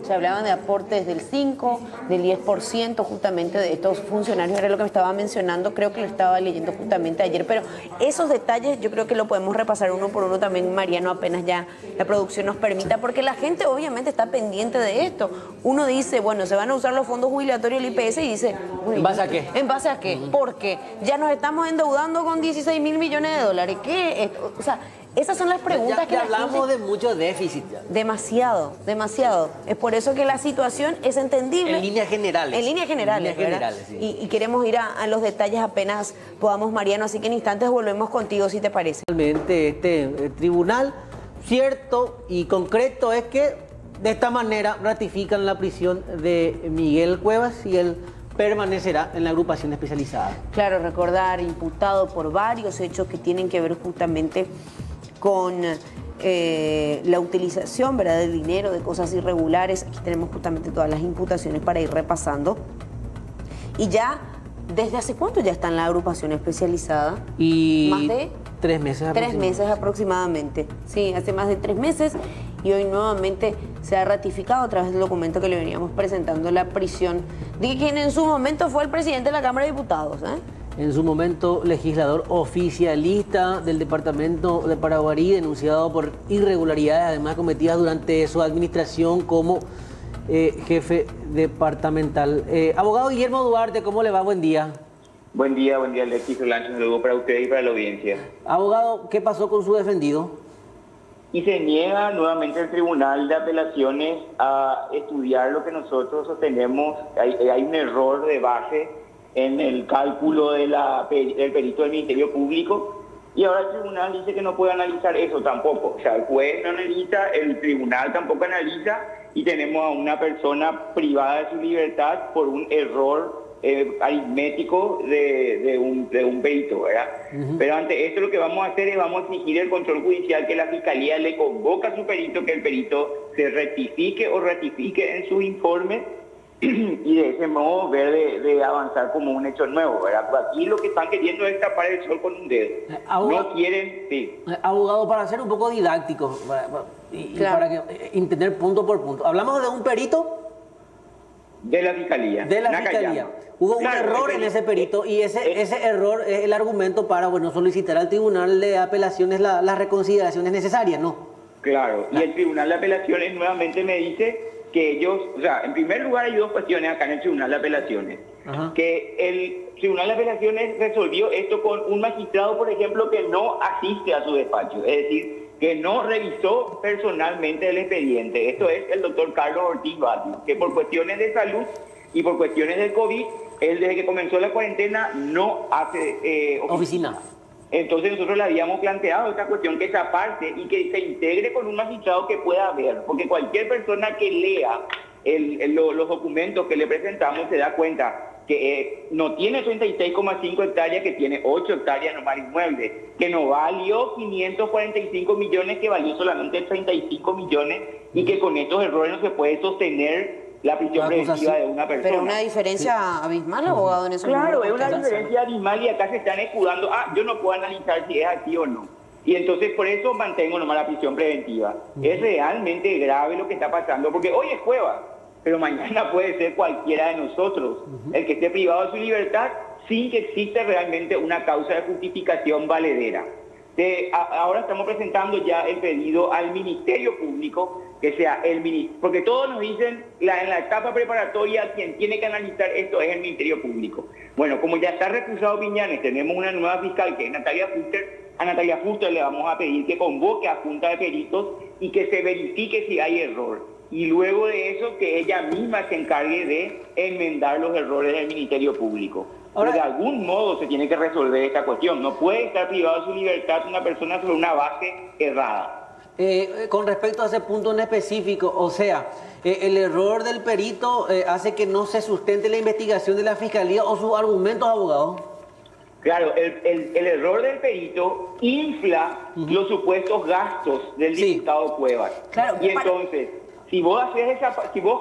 Se hablaban de aportes del 5, del 10% justamente de estos funcionarios, era lo que me estaba mencionando, creo que lo estaba leyendo justamente ayer, pero esos detalles yo creo que lo podemos repasar uno por uno también, Mariano, apenas ya la producción nos permita, porque la gente obviamente está pendiente de esto. Uno dice, bueno, se van a usar los fondos jubilatorios del IPS y dice, ¿en base a qué? ¿En base a qué? Porque ya nos estamos endeudando con 16.000 millones de dólares. ¿Qué es? O sea, esas son las preguntas que hablamos de mucho déficit. Demasiado, demasiado. Es por eso que la situación es entendible. En líneas generales. En líneas generales, sí. Y queremos ir a los detalles apenas podamos, Mariano, así que en instantes volvemos contigo, si te parece. Realmente este tribunal, cierto y concreto, es que de esta manera ratifican la prisión de Miguel Cuevas y él permanecerá en la agrupación especializada. Claro, recordar, imputado por varios hechos que tienen que ver justamente con la utilización, ¿verdad?, de dinero, de cosas irregulares. Aquí tenemos justamente todas las imputaciones para ir repasando. Y ya, ¿desde hace cuánto ya está en la agrupación especializada? Y más de 3 meses aproximadamente. 3 meses aproximadamente. Sí, hace más de 3 meses. Y hoy nuevamente se ha ratificado a través del documento que le veníamos presentando la prisión de quien en su momento fue el presidente de la Cámara de Diputados, En su momento, legislador oficialista del departamento de Paraguarí, denunciado por irregularidades, además cometidas durante su administración como jefe departamental. Abogado Guillermo Duarte, ¿cómo le va? Buen día. Buen día, Alexis Solange. Un saludo para usted y para la audiencia. Abogado, ¿qué pasó con su defendido? Y se niega nuevamente el Tribunal de Apelaciones a estudiar lo que nosotros sostenemos. Hay un error de base en el cálculo del perito del Ministerio Público, y ahora el tribunal dice que no puede analizar eso tampoco. O sea, el juez no analiza, el tribunal tampoco analiza, y tenemos a una persona privada de su libertad por un error aritmético de un perito, ¿verdad? Pero ante esto lo que vamos a hacer es vamos a exigir el control judicial, que la Fiscalía le convoca a su perito, que el perito se rectifique o ratifique en su informe, y de ese modo ver de avanzar como un hecho nuevo, ¿verdad? Pues aquí lo que están queriendo es tapar el sol con un dedo. No quieren, sí. Abogado, para ser un poco didáctico, para entender punto por punto. Hablamos de un perito. De la Fiscalía. De la Fiscalía. Hubo un error en ese perito, y ese error es el argumento para, solicitar al Tribunal de Apelaciones las reconsideraciones necesarias, ¿no? Claro, y el Tribunal de Apelaciones nuevamente me dice que ellos, o sea, en primer lugar hay dos cuestiones acá en el Tribunal de Apelaciones. Que el Tribunal de Apelaciones resolvió esto con un magistrado, por ejemplo, que no asiste a su despacho, es decir, que no revisó personalmente el expediente. Esto es el doctor Carlos Ortiz Batio, que por cuestiones de salud y por cuestiones del COVID, él desde que comenzó la cuarentena no hace oficina. Entonces nosotros le habíamos planteado esta cuestión, que esa parte y que se integre con un magistrado que pueda ver, porque cualquier persona que lea los documentos que le presentamos se da cuenta que no tiene 36,5 hectáreas, que tiene 8 hectáreas nomás inmuebles, que no valió 545 millones, que valió solamente 35 millones, y que con estos errores no se puede sostener la prisión preventiva de una persona. Pero una diferencia abismal, abogado, en eso. Claro, es una diferencia abismal, y acá se están escudando, yo no puedo analizar si es así o no. Y entonces por eso mantengo nomás la prisión preventiva. Es realmente grave lo que está pasando, porque hoy es Cuevas, pero mañana puede ser cualquiera de nosotros, el que esté privado de su libertad sin que exista realmente una causa de justificación valedera. Ahora estamos presentando ya el pedido al Ministerio Público, que sea el ministro, porque todos nos dicen, en la etapa preparatoria, quien tiene que analizar esto es el Ministerio Público. Bueno, como ya está recusado Piñanes, tenemos una nueva fiscal que es Natalia Fuster. A Natalia Fuster le vamos a pedir que convoque a junta de peritos y que se verifique si hay error. Y luego de eso, que ella misma se encargue de enmendar los errores del Ministerio Público. Ahora, de algún modo se tiene que resolver esta cuestión. No puede estar privado de su libertad una persona sobre una base errada. Con respecto a ese punto en específico, o sea, el error del perito hace que no se sustente la investigación de la Fiscalía o sus argumentos, abogado. Claro, el error del perito infla los supuestos gastos del diputado Cuevas. Claro, y entonces, si vos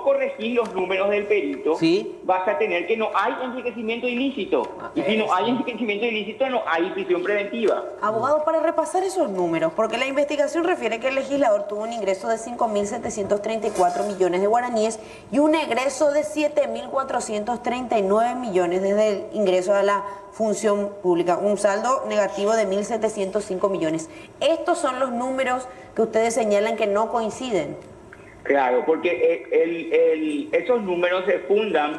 corregís los números del perito, vas a tener que no hay enriquecimiento ilícito. Y si no hay enriquecimiento ilícito, no hay prisión preventiva. Abogado, para repasar esos números, porque la investigación refiere que el legislador tuvo un ingreso de 5.734 millones de guaraníes y un egreso de 7.439 millones desde el ingreso a la función pública, un saldo negativo de 1.705 millones. Estos son los números que ustedes señalan que no coinciden. Claro, porque esos números se fundan,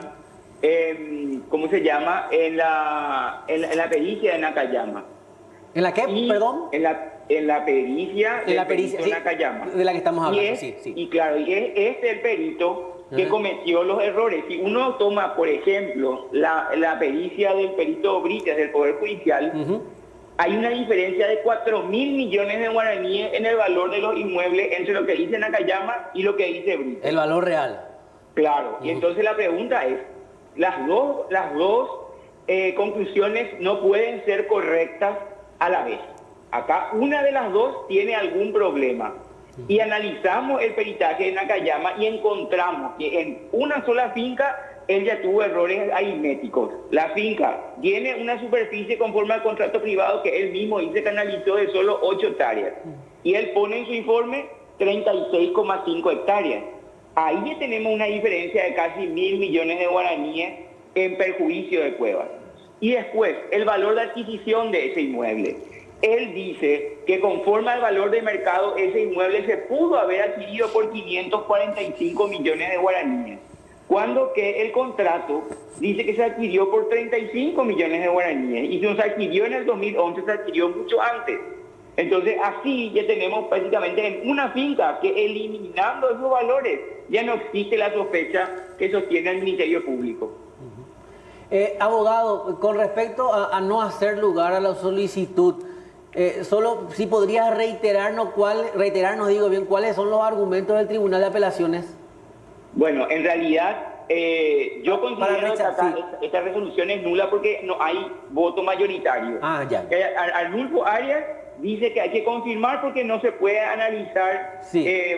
¿cómo se llama? En la pericia de Nakayama. ¿En la qué, perdón? En la pericia de Nakayama. De la que estamos hablando, Y claro, y es el perito que cometió los errores. Si uno toma, por ejemplo, la pericia del perito Brites del Poder Judicial, hay una diferencia de 4.000 millones de guaraníes en el valor de los inmuebles entre lo que dice Nakayama y lo que dice Brites. El valor real. Claro, y entonces la pregunta es, las dos conclusiones no pueden ser correctas a la vez. Acá una de las dos tiene algún problema. Y analizamos el peritaje de Nakayama y encontramos que en una sola finca él ya tuvo errores aritméticos. La finca tiene una superficie conforme al contrato privado que él mismo dice que analizó de solo 8 hectáreas. Y él pone en su informe 36,5 hectáreas. Ahí ya tenemos una diferencia de casi 1.000 millones de guaraníes en perjuicio de Cuevas. Y después, el valor de adquisición de ese inmueble. Él dice que conforme al valor de mercado, ese inmueble se pudo haber adquirido por 545 millones de guaraníes. Cuando que el contrato dice que se adquirió por 35 millones de guaraníes. Y si no se adquirió en el 2011, se adquirió mucho antes. Entonces, así ya tenemos prácticamente en una finca que eliminando esos valores, ya no existe la sospecha que sostiene el Ministerio Público. Abogado, con respecto a no hacer lugar a la solicitud, solo si podrías reiterarnos cuáles son los argumentos del Tribunal de Apelaciones. Bueno, en realidad yo considero que esta resolución es nula porque no hay voto mayoritario. Arnulfo Arias dice que hay que confirmar porque no se puede analizar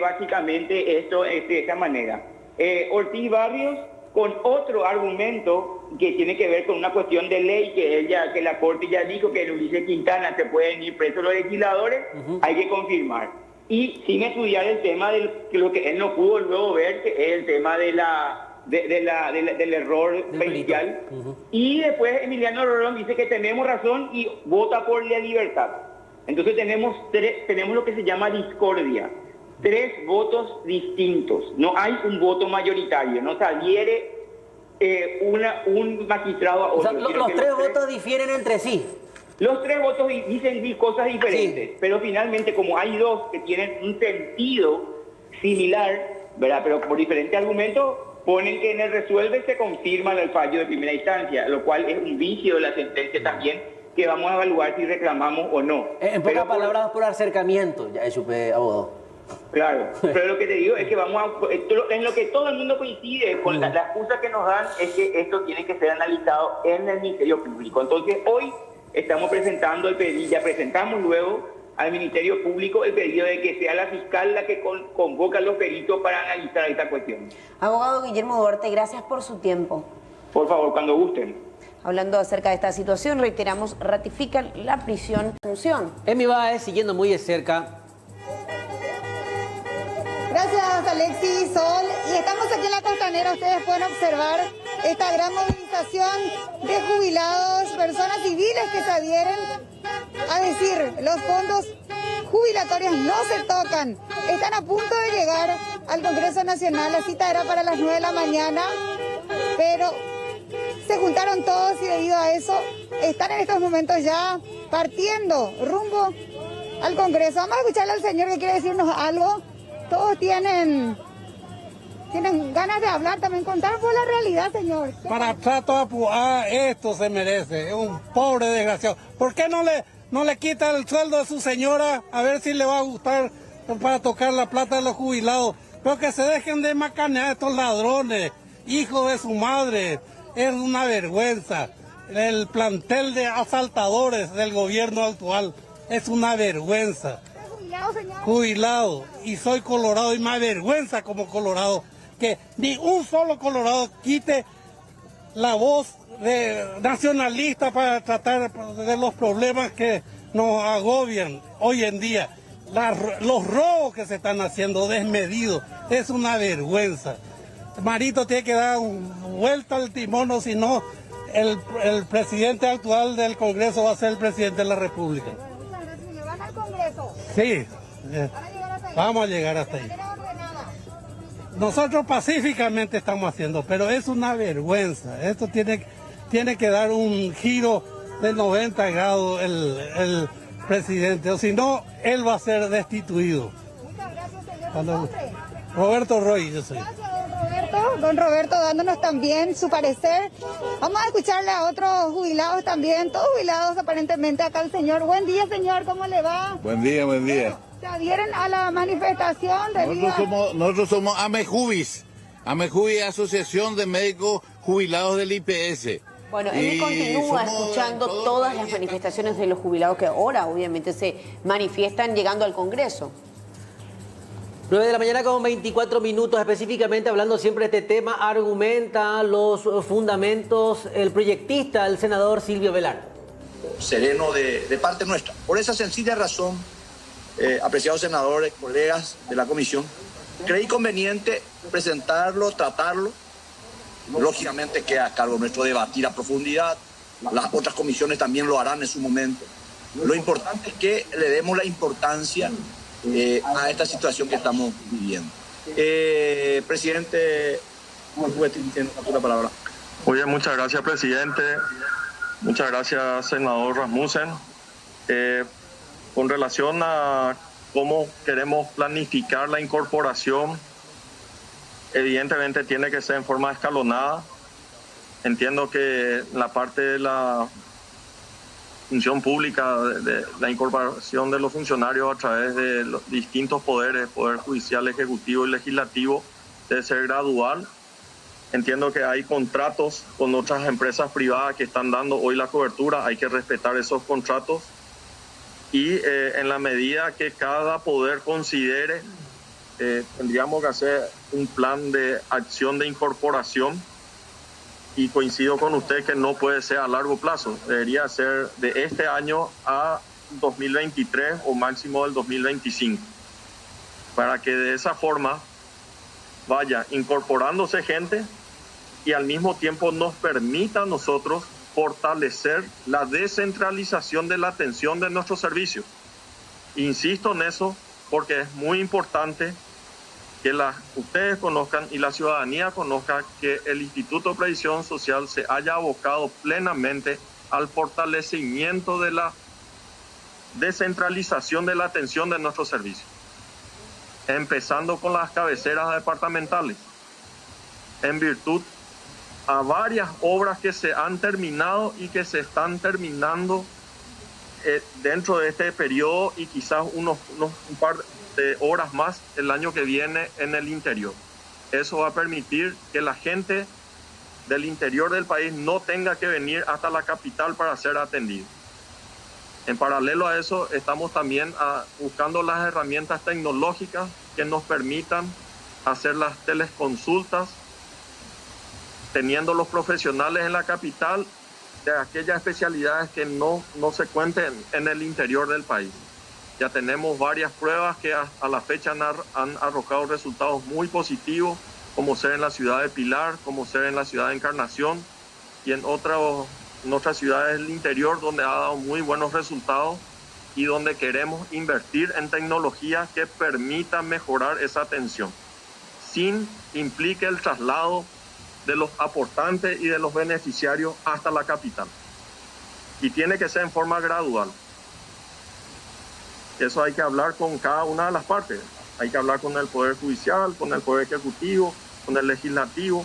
básicamente esto de esta manera. Ortiz Barrios con otro argumento que tiene que ver con una cuestión de ley que la Corte ya dijo que en Ulises Quintana se pueden ir presos los legisladores, hay que confirmar. Y sin estudiar el tema de lo que él no pudo luego ver, que es el tema del error pericial. Y después Emiliano Rolón dice que tenemos razón y vota por la libertad. Entonces tenemos lo que se llama discordia. 3 votos distintos. No hay un voto mayoritario. No se adhiere un magistrado a otro. O sea, los 3 votos difieren entre sí. Los 3 votos dicen cosas diferentes, pero finalmente como hay 2 que tienen un sentido similar, ¿verdad? Pero por diferentes argumentos, ponen que en el resuelve se confirma el fallo de primera instancia, lo cual es un vicio de la sentencia también, que vamos a evaluar si reclamamos o no. En pocas palabras, por acercamiento, ya es abogado. Claro, pero lo que te digo es que en lo que todo el mundo coincide con la excusa que nos dan es que esto tiene que ser analizado en el Ministerio Público. Entonces hoy estamos presentando el pedido, ya presentamos luego al Ministerio Público el pedido de que sea la fiscal la que convoca a los peritos para analizar esta cuestión. Abogado Guillermo Duarte, gracias por su tiempo. Por favor, cuando gusten. Hablando acerca de esta situación, reiteramos, ratifican la prisión en función. Emi Báez siguiendo muy de cerca. Gracias, Alexis, Sol. Y estamos aquí en la Costanera. Ustedes pueden observar esta gran movilización de jubilados, personas civiles que se adhieren a decir, los fondos jubilatorios no se tocan. Están a punto de llegar al Congreso Nacional, la cita era para las 9 de la mañana, pero se juntaron todos y debido a eso están en estos momentos ya partiendo rumbo al Congreso. Vamos a escucharle al señor que quiere decirnos algo. Todos tienen ganas de hablar, también contar por la realidad, señor. Para Prato esto se merece, es un pobre desgraciado. ¿Por qué no le quita el sueldo a su señora a ver si le va a gustar para tocar la plata de los jubilados? Pero que se dejen de macanear estos ladrones, hijos de su madre. Es una vergüenza. El plantel de asaltadores del gobierno actual es una vergüenza. Jubilado, señor. Jubilado, y soy colorado y me avergüenza como colorado que ni un solo colorado quite la voz nacionalista para tratar de los problemas que nos agobian hoy en día. Los robos que se están haciendo desmedidos es una vergüenza. Marito tiene que dar vuelta al timón, o si no, el presidente actual del Congreso va a ser el presidente de la República. ¿Van al Congreso? Sí, vamos a llegar hasta ahí. Nosotros pacíficamente estamos haciendo, pero es una vergüenza. Esto tiene que dar un giro de 90 grados el presidente, o si no, él va a ser destituido. Muchas gracias, señor. Roberto Roy, yo soy. Gracias, don Roberto, dándonos también su parecer. Vamos a escucharle a otros jubilados también, todos jubilados aparentemente. Acá el señor. Buen día, señor, ¿cómo le va? Buen día, buen día. ¿Se adhieren a la manifestación? Nosotros somos AMEJUBIS, AMEJUBIS, Asociación de Médicos Jubilados del IPS. Bueno, él continúa escuchando todas las manifestaciones de los jubilados que ahora obviamente se manifiestan llegando al Congreso. 9 de la mañana con 24 minutos, específicamente hablando siempre de este tema, argumenta los fundamentos el proyectista, el senador Silvio Velar. Sereno de parte nuestra. Por esa sencilla razón, apreciados senadores, colegas de la comisión, creí conveniente presentarlo, tratarlo. Lógicamente queda a cargo nuestro debatir a profundidad. Las otras comisiones también lo harán en su momento. Lo importante es que le demos la importancia a esta situación que estamos viviendo. Presidente, tiene la palabra. Oye, muchas gracias, presidente. Muchas gracias, senador Rasmussen. Con relación a cómo queremos planificar la incorporación, evidentemente tiene que ser en forma escalonada. Entiendo que la parte de la función pública, de la incorporación de los funcionarios a través de los distintos poderes, Poder Judicial, Ejecutivo y Legislativo, debe ser gradual. Entiendo que hay contratos con otras empresas privadas que están dando hoy la cobertura, hay que respetar esos contratos y en la medida que cada poder considere, tendríamos que hacer un plan de acción de incorporación. Y coincido con usted que no puede ser a largo plazo, debería ser de este año a 2023 o máximo del 2025, para que de esa forma vaya incorporándose gente y al mismo tiempo nos permita a nosotros fortalecer la descentralización de la atención de nuestros servicios. Insisto en eso porque es muy importante que ustedes conozcan y la ciudadanía conozca que el Instituto de Previsión Social se haya abocado plenamente al fortalecimiento de la descentralización de la atención de nuestros servicios, empezando con las cabeceras departamentales, en virtud a varias obras que se han terminado y que se están terminando dentro de este periodo y quizás un par de horas más el año que viene en el interior. Eso va a permitir que la gente del interior del país no tenga que venir hasta la capital para ser atendido. En paralelo a eso, estamos también buscando las herramientas tecnológicas que nos permitan hacer las teleconsultas, teniendo los profesionales en la capital de aquellas especialidades que no se cuenten en el interior del país. Ya tenemos varias pruebas que a la fecha han arrojado resultados muy positivos, como ser en la ciudad de Pilar, como ser en la ciudad de Encarnación y en otros nuestras ciudades del interior, donde ha dado muy buenos resultados y donde queremos invertir en tecnología que permita mejorar esa atención, sin implique el traslado de los aportantes y de los beneficiarios hasta la capital. Y tiene que ser en forma gradual. Eso hay que hablar con cada una de las partes. Hay que hablar con el Poder Judicial, con el Poder Ejecutivo, con el Legislativo,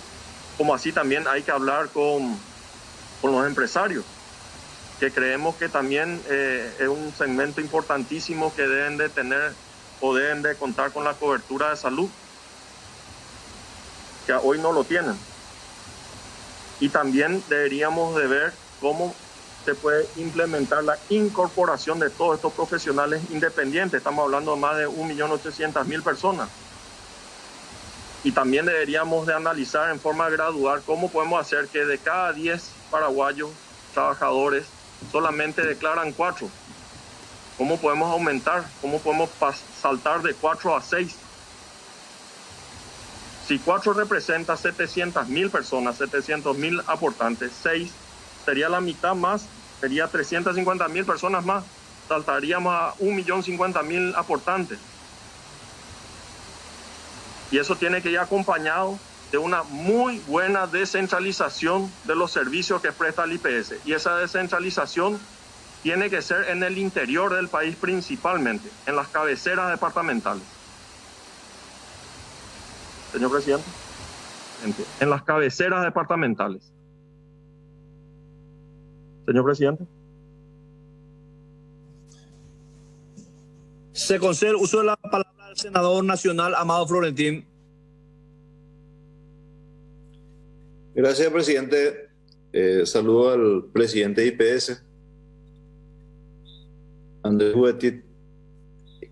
como así también hay que hablar con los empresarios, que creemos que también es un segmento importantísimo que deben de tener o deben de contar con la cobertura de salud, que hoy no lo tienen. Y también deberíamos de ver cómo se puede implementar la incorporación de todos estos profesionales independientes. Estamos hablando de más de 1.800.000 personas. Y también deberíamos de analizar en forma gradual cómo podemos hacer que de cada 10 paraguayos trabajadores solamente declaran 4. ¿Cómo podemos aumentar? ¿Cómo podemos saltar de 4 a 6? Si 4 representa 700.000 personas, 700.000 aportantes, 6 sería la mitad más, sería 350.000 personas más, saltaríamos a 1.050.000 aportantes. Y eso tiene que ir acompañado de una muy buena descentralización de los servicios que presta el IPS. Y esa descentralización tiene que ser en el interior del país principalmente, en las cabeceras departamentales. Señor presidente, en las cabeceras departamentales. Señor presidente. Se concede el uso de la palabra al senador nacional Amado Florentín. Gracias, presidente. Saludo al presidente de IPS, Andrés Huetit.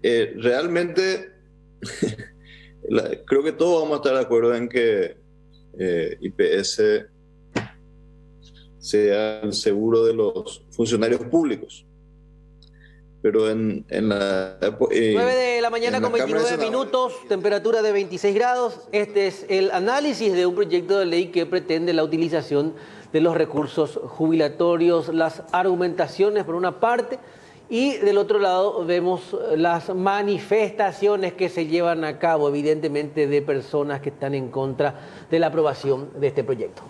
Realmente, creo que todos vamos a estar de acuerdo en que IPS sea el seguro de los funcionarios públicos. Pero en la... 9 de la mañana con 29 minutos, temperatura de 26 grados. Este es el análisis de un proyecto de ley que pretende la utilización de los recursos jubilatorios, las argumentaciones por una parte, y del otro lado vemos las manifestaciones que se llevan a cabo, evidentemente, de personas que están en contra de la aprobación de este proyecto.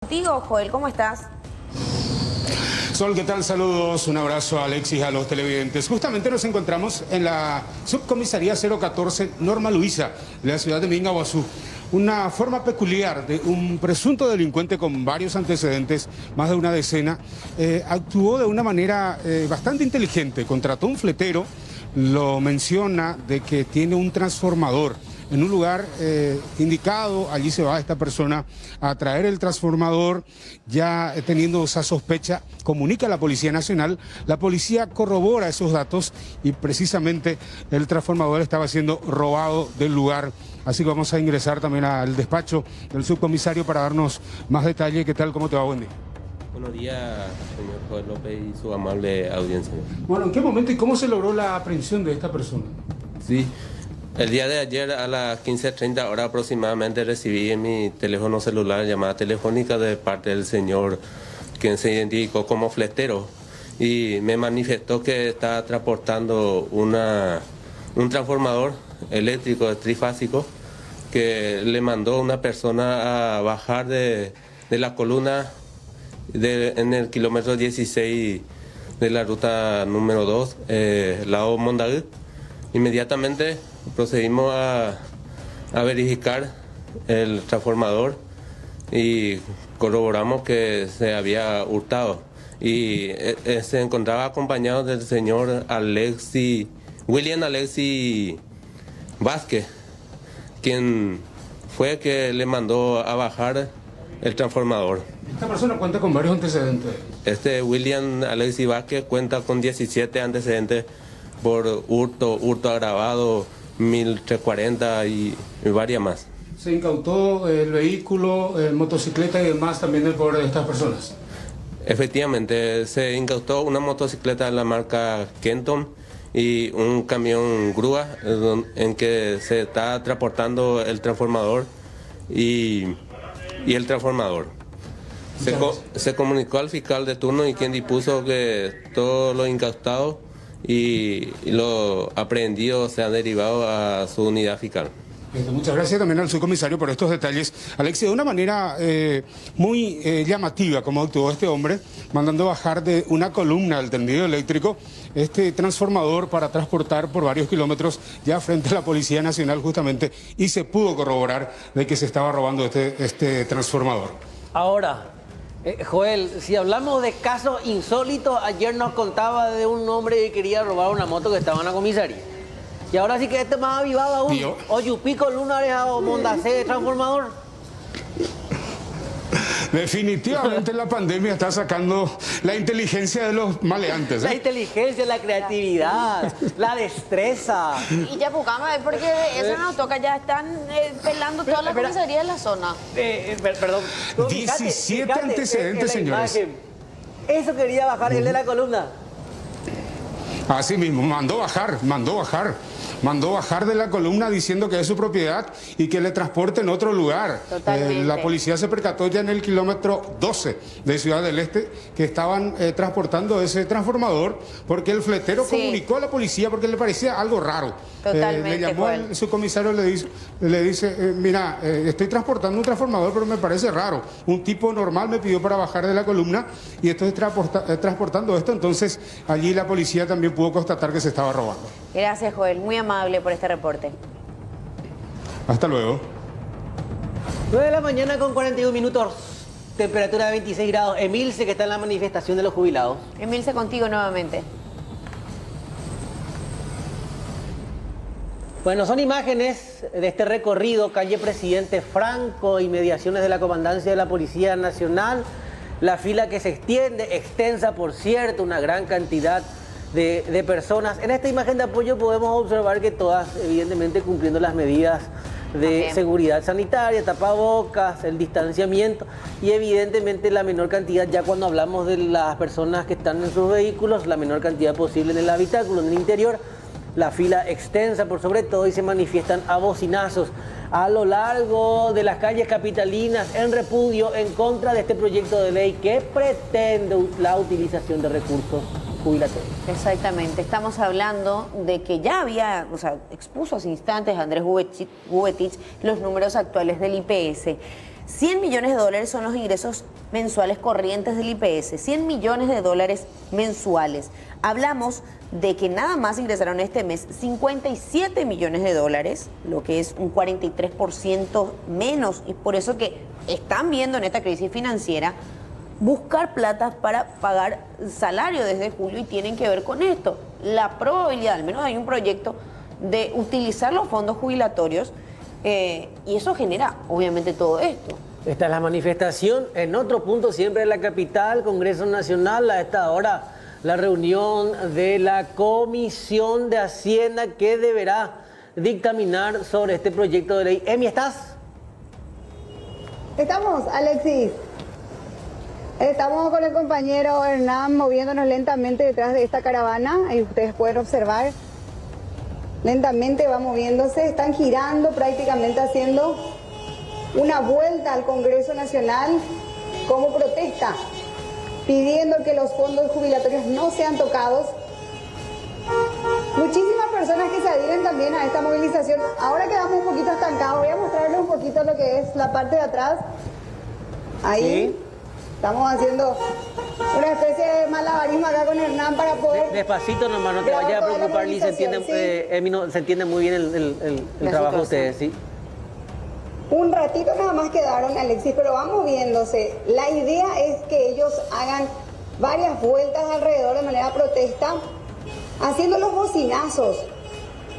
Contigo, Joel, ¿cómo estás? Sol, ¿qué tal? Saludos, un abrazo a Alexis, a los televidentes. Justamente nos encontramos en la subcomisaría 014 Norma Luisa, de la ciudad de Mingaguazú. Una forma peculiar de un presunto delincuente con varios antecedentes, más de una decena, actuó de una manera bastante inteligente. Contrató un fletero, lo menciona de que tiene un transformador. En un lugar indicado, allí se va esta persona a traer el transformador. Ya teniendo esa sospecha, comunica a la Policía Nacional. La policía corrobora esos datos y precisamente el transformador estaba siendo robado del lugar. Así que vamos a ingresar también al despacho del subcomisario para darnos más detalle. ¿Qué tal? ¿Cómo te va? Buen día. Buenos días, señor Joel López y su amable audiencia. Bueno, ¿en qué momento y cómo se logró la aprehensión de esta persona? Sí. El día de ayer a las 15:30 horas aproximadamente recibí en mi teléfono celular llamada telefónica de parte del señor quien se identificó como fletero y me manifestó que estaba transportando un transformador eléctrico trifásico que le mandó una persona a bajar de la columna en el kilómetro 16 de la ruta número 2, lado Mondaú. Inmediatamente procedimos a verificar el transformador y corroboramos que se había hurtado y se encontraba acompañado del señor William Alexi Vázquez, quien fue que le mandó a bajar el transformador. Esta persona cuenta con varios antecedentes. Este William Alexi Vázquez cuenta con 17 antecedentes por hurto agravado, 1340 y varias más. ¿Se incautó el vehículo, motocicleta y demás también del poder de estas personas? Efectivamente, se incautó una motocicleta de la marca Kenton y un camión grúa en que se está transportando el transformador y el transformador. Se comunicó al fiscal de turno y quien dispuso que todos los incautados y los aprehendidos sean derivados a su unidad fiscal. Muchas gracias también al subcomisario por estos detalles. Alexis, de una manera muy llamativa como actuó este hombre, mandando bajar de una columna del tendido eléctrico este transformador para transportar por varios kilómetros ya frente a la Policía Nacional justamente, y se pudo corroborar de que se estaba robando este transformador. Ahora, Joel, si hablamos de casos insólitos, ayer nos contaba de un hombre que quería robar una moto que estaba en la comisaría. Y ahora sí que este más avivado aún. Oyupico lunares o Mondacé transformador. Definitivamente la pandemia está sacando la inteligencia de los maleantes. La inteligencia, la creatividad, la destreza. Y ya buscamos, porque eso nos toca, ya están pelando toda la comisaría de la zona. Perdón. 17 antecedentes, señores. Imagen. Eso quería bajar el de la columna. Así mismo, mandó bajar de la columna diciendo que es su propiedad y que le transporte en otro lugar. La policía se percató ya en el kilómetro 12 de Ciudad del Este que estaban transportando ese transformador, porque el fletero comunicó a la policía porque le parecía algo raro. Le llamó al subcomisario, le dice, mira, estoy transportando un transformador, pero me parece raro. Un tipo normal me pidió para bajar de la columna y estoy transportando esto. Entonces allí la policía también pudo constatar que se estaba robando. Gracias, Joel. Muy amable por este reporte. Hasta luego. 9 de la mañana con 41 minutos. Temperatura de 26 grados. Emilce, que está en la manifestación de los jubilados. Emilce, contigo nuevamente. Bueno, son imágenes de este recorrido, calle Presidente Franco, inmediaciones de la Comandancia de la Policía Nacional. La fila que se extiende, extensa por cierto, una gran cantidad de personas. En esta imagen de apoyo podemos observar que todas, evidentemente, cumpliendo las medidas de seguridad sanitaria, tapabocas, el distanciamiento y evidentemente la menor cantidad, ya cuando hablamos de las personas que están en sus vehículos, la menor cantidad posible en el habitáculo, en el interior. La fila extensa por sobre todo, y se manifiestan a bocinazos a lo largo de las calles capitalinas en repudio en contra de este proyecto de ley que pretende la utilización de recursos jubilatorios. Exactamente, estamos hablando de que ya había, expuso hace instantes Andrés Gubetich los números actuales del IPS. 100 millones de dólares son los ingresos mensuales corrientes del IPS, 100 millones de dólares mensuales. Hablamos de que nada más ingresaron este mes 57 millones de dólares, lo que es un 43% menos, y por eso que están viendo en esta crisis financiera buscar plata para pagar salario desde julio, y tienen que ver con esto. La probabilidad, al menos hay un proyecto de utilizar los fondos jubilatorios, y eso genera obviamente todo esto. Esta es la manifestación en otro punto, siempre en la capital, Congreso Nacional. A esta hora la reunión de la Comisión de Hacienda que deberá dictaminar sobre este proyecto de ley. Emi, ¿estás? Estamos, Alexis. Estamos con el compañero Hernán moviéndonos lentamente detrás de esta caravana, y ustedes pueden observar. Lentamente va moviéndose, están girando, prácticamente haciendo una vuelta al Congreso Nacional como protesta, pidiendo que los fondos jubilatorios no sean tocados. Muchísimas personas que se adhieren también a esta movilización. Ahora quedamos un poquito estancados, voy a mostrarles un poquito lo que es la parte de atrás. Ahí. ¿Sí? Estamos haciendo una especie de malabarismo acá con Hernán para poder... Despacito nomás, no te vayas a preocupar, Liz, se entiende muy bien el trabajo de ustedes, ¿sí? Un ratito nada más quedaron, Alexis, pero van moviéndose. La idea es que ellos hagan varias vueltas alrededor de manera protesta, haciendo los bocinazos.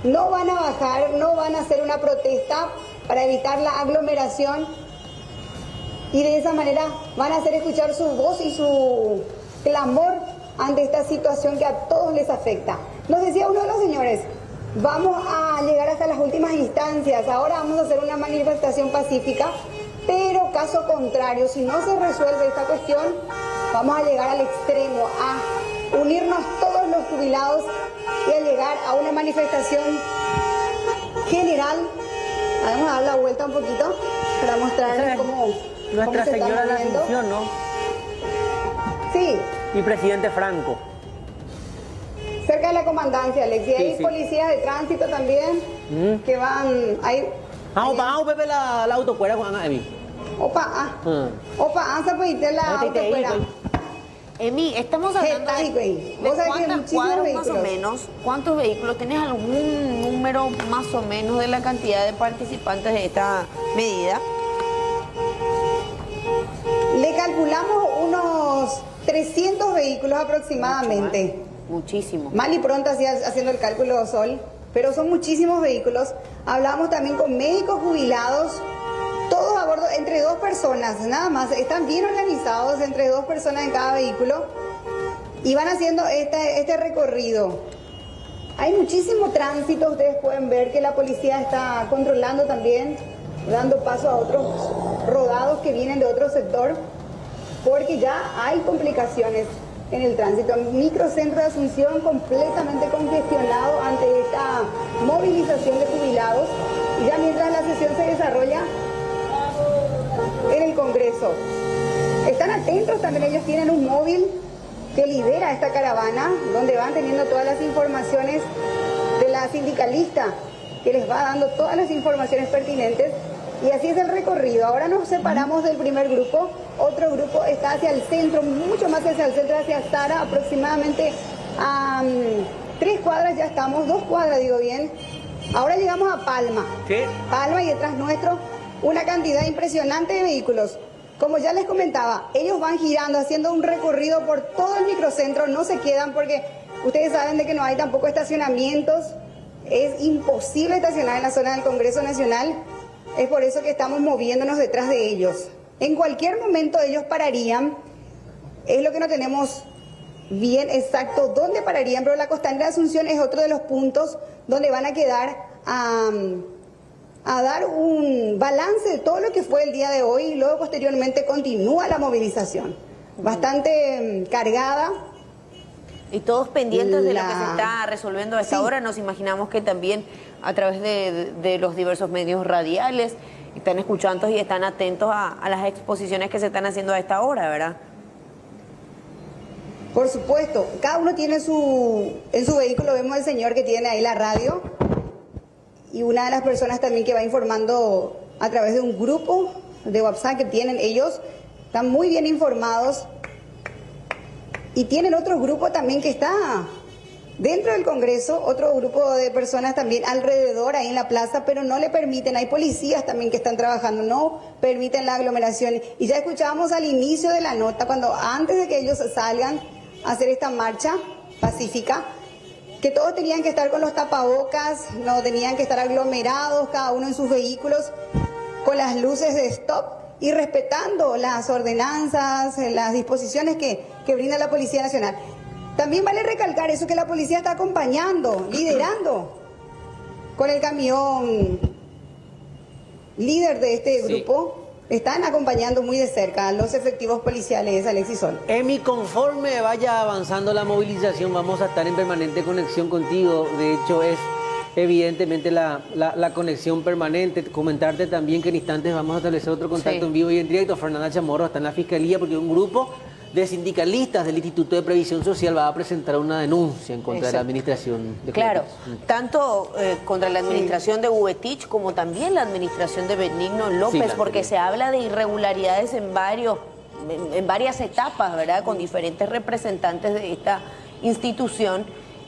No van a bajar, no van a hacer una protesta para evitar la aglomeración, y de esa manera van a hacer escuchar su voz y su clamor ante esta situación que a todos les afecta. Nos decía uno de los señores, vamos a llegar hasta las últimas instancias, ahora vamos a hacer una manifestación pacífica, pero caso contrario, si no se resuelve esta cuestión, vamos a llegar al extremo, a unirnos todos los jubilados y a llegar a una manifestación general. Vamos a dar la vuelta un poquito para mostrarles cómo Nuestra Señora de la Asunción, ¿no? Sí. Y presidente Franco. Cerca de la comandancia, Alex. Y hay sí. policías de tránsito también que van... Vamos, Pepe, la autocuera, Juan Emi. Opa, asa pues la autocuera. Emi, estamos hablando de cuántas cuadras más o menos, cuántos vehículos, ¿tenés algún número más o menos de la cantidad de participantes de esta medida? Le calculamos unos 300 vehículos aproximadamente. Muchísimo. Mal y pronto haciendo el cálculo, Sol, pero son muchísimos vehículos. Hablamos también con médicos jubilados, todos a bordo, entre 2 personas, nada más. Están bien organizados, entre 2 personas en cada vehículo, y van haciendo este recorrido. Hay muchísimo tránsito, ustedes pueden ver que la policía está controlando también, dando paso a otros rodados que vienen de otro sector, porque ya hay complicaciones en el tránsito. Microcentro de Asunción completamente congestionado ante esta movilización de jubilados, y ya mientras la sesión se desarrolla en el Congreso. Están atentos también, ellos tienen un móvil que lidera esta caravana, donde van teniendo todas las informaciones de la sindicalista, que les va dando todas las informaciones pertinentes, y así es el recorrido. Ahora nos separamos del primer grupo, otro grupo está hacia el centro, mucho más hacia el centro, hacia Sara, aproximadamente a 3 cuadras ya estamos, 2 cuadras digo bien. Ahora llegamos a Palma. ¿Qué? Palma, y detrás nuestro una cantidad impresionante de vehículos. Como ya les comentaba, ellos van girando, haciendo un recorrido por todo el microcentro, no se quedan porque ustedes saben de que no hay tampoco estacionamientos, es imposible estacionar en la zona del Congreso Nacional, es por eso que estamos moviéndonos detrás de ellos. En cualquier momento ellos pararían, es lo que no tenemos bien exacto dónde pararían, pero la Costanera de Asunción es otro de los puntos donde van a quedar a dar un balance de todo lo que fue el día de hoy, y luego posteriormente continúa la movilización, bastante cargada. Y todos pendientes de lo que se está resolviendo a esta hora. Nos imaginamos que también a través de los diversos medios radiales están escuchando y están atentos a las exposiciones que se están haciendo a esta hora, ¿verdad? Por supuesto, cada uno tiene en su vehículo, vemos el señor que tiene ahí la radio, y una de las personas también que va informando a través de un grupo de WhatsApp que tienen ellos, están muy bien informados, y tienen otro grupo también que está dentro del Congreso, otro grupo de personas también alrededor ahí en la plaza, pero no le permiten, hay policías también que están trabajando, no permiten la aglomeración. Y ya escuchábamos al inicio de la nota, cuando antes de que ellos salgan a hacer esta marcha pacífica, que todos tenían que estar con los tapabocas, no tenían que estar aglomerados, cada uno en sus vehículos, con las luces de stop y respetando las ordenanzas, las disposiciones que brinda la Policía Nacional. También vale recalcar eso, que la policía está acompañando, liderando con el camión líder de este grupo. Están acompañando muy de cerca a los efectivos policiales, Alexis Sol. Emi, conforme vaya avanzando la movilización, vamos a estar en permanente conexión contigo. De hecho, es evidentemente la conexión permanente. Comentarte también que en instantes vamos a establecer otro contacto en vivo y en directo. Fernanda Chamorro está en la Fiscalía porque un grupo de sindicalistas del Instituto de Previsión Social va a presentar una denuncia en contra de la administración de Claro, tanto contra la administración de Ubetich como también la administración de Benigno López, porque se habla de irregularidades en varias etapas, ¿verdad? Con diferentes representantes de esta institución,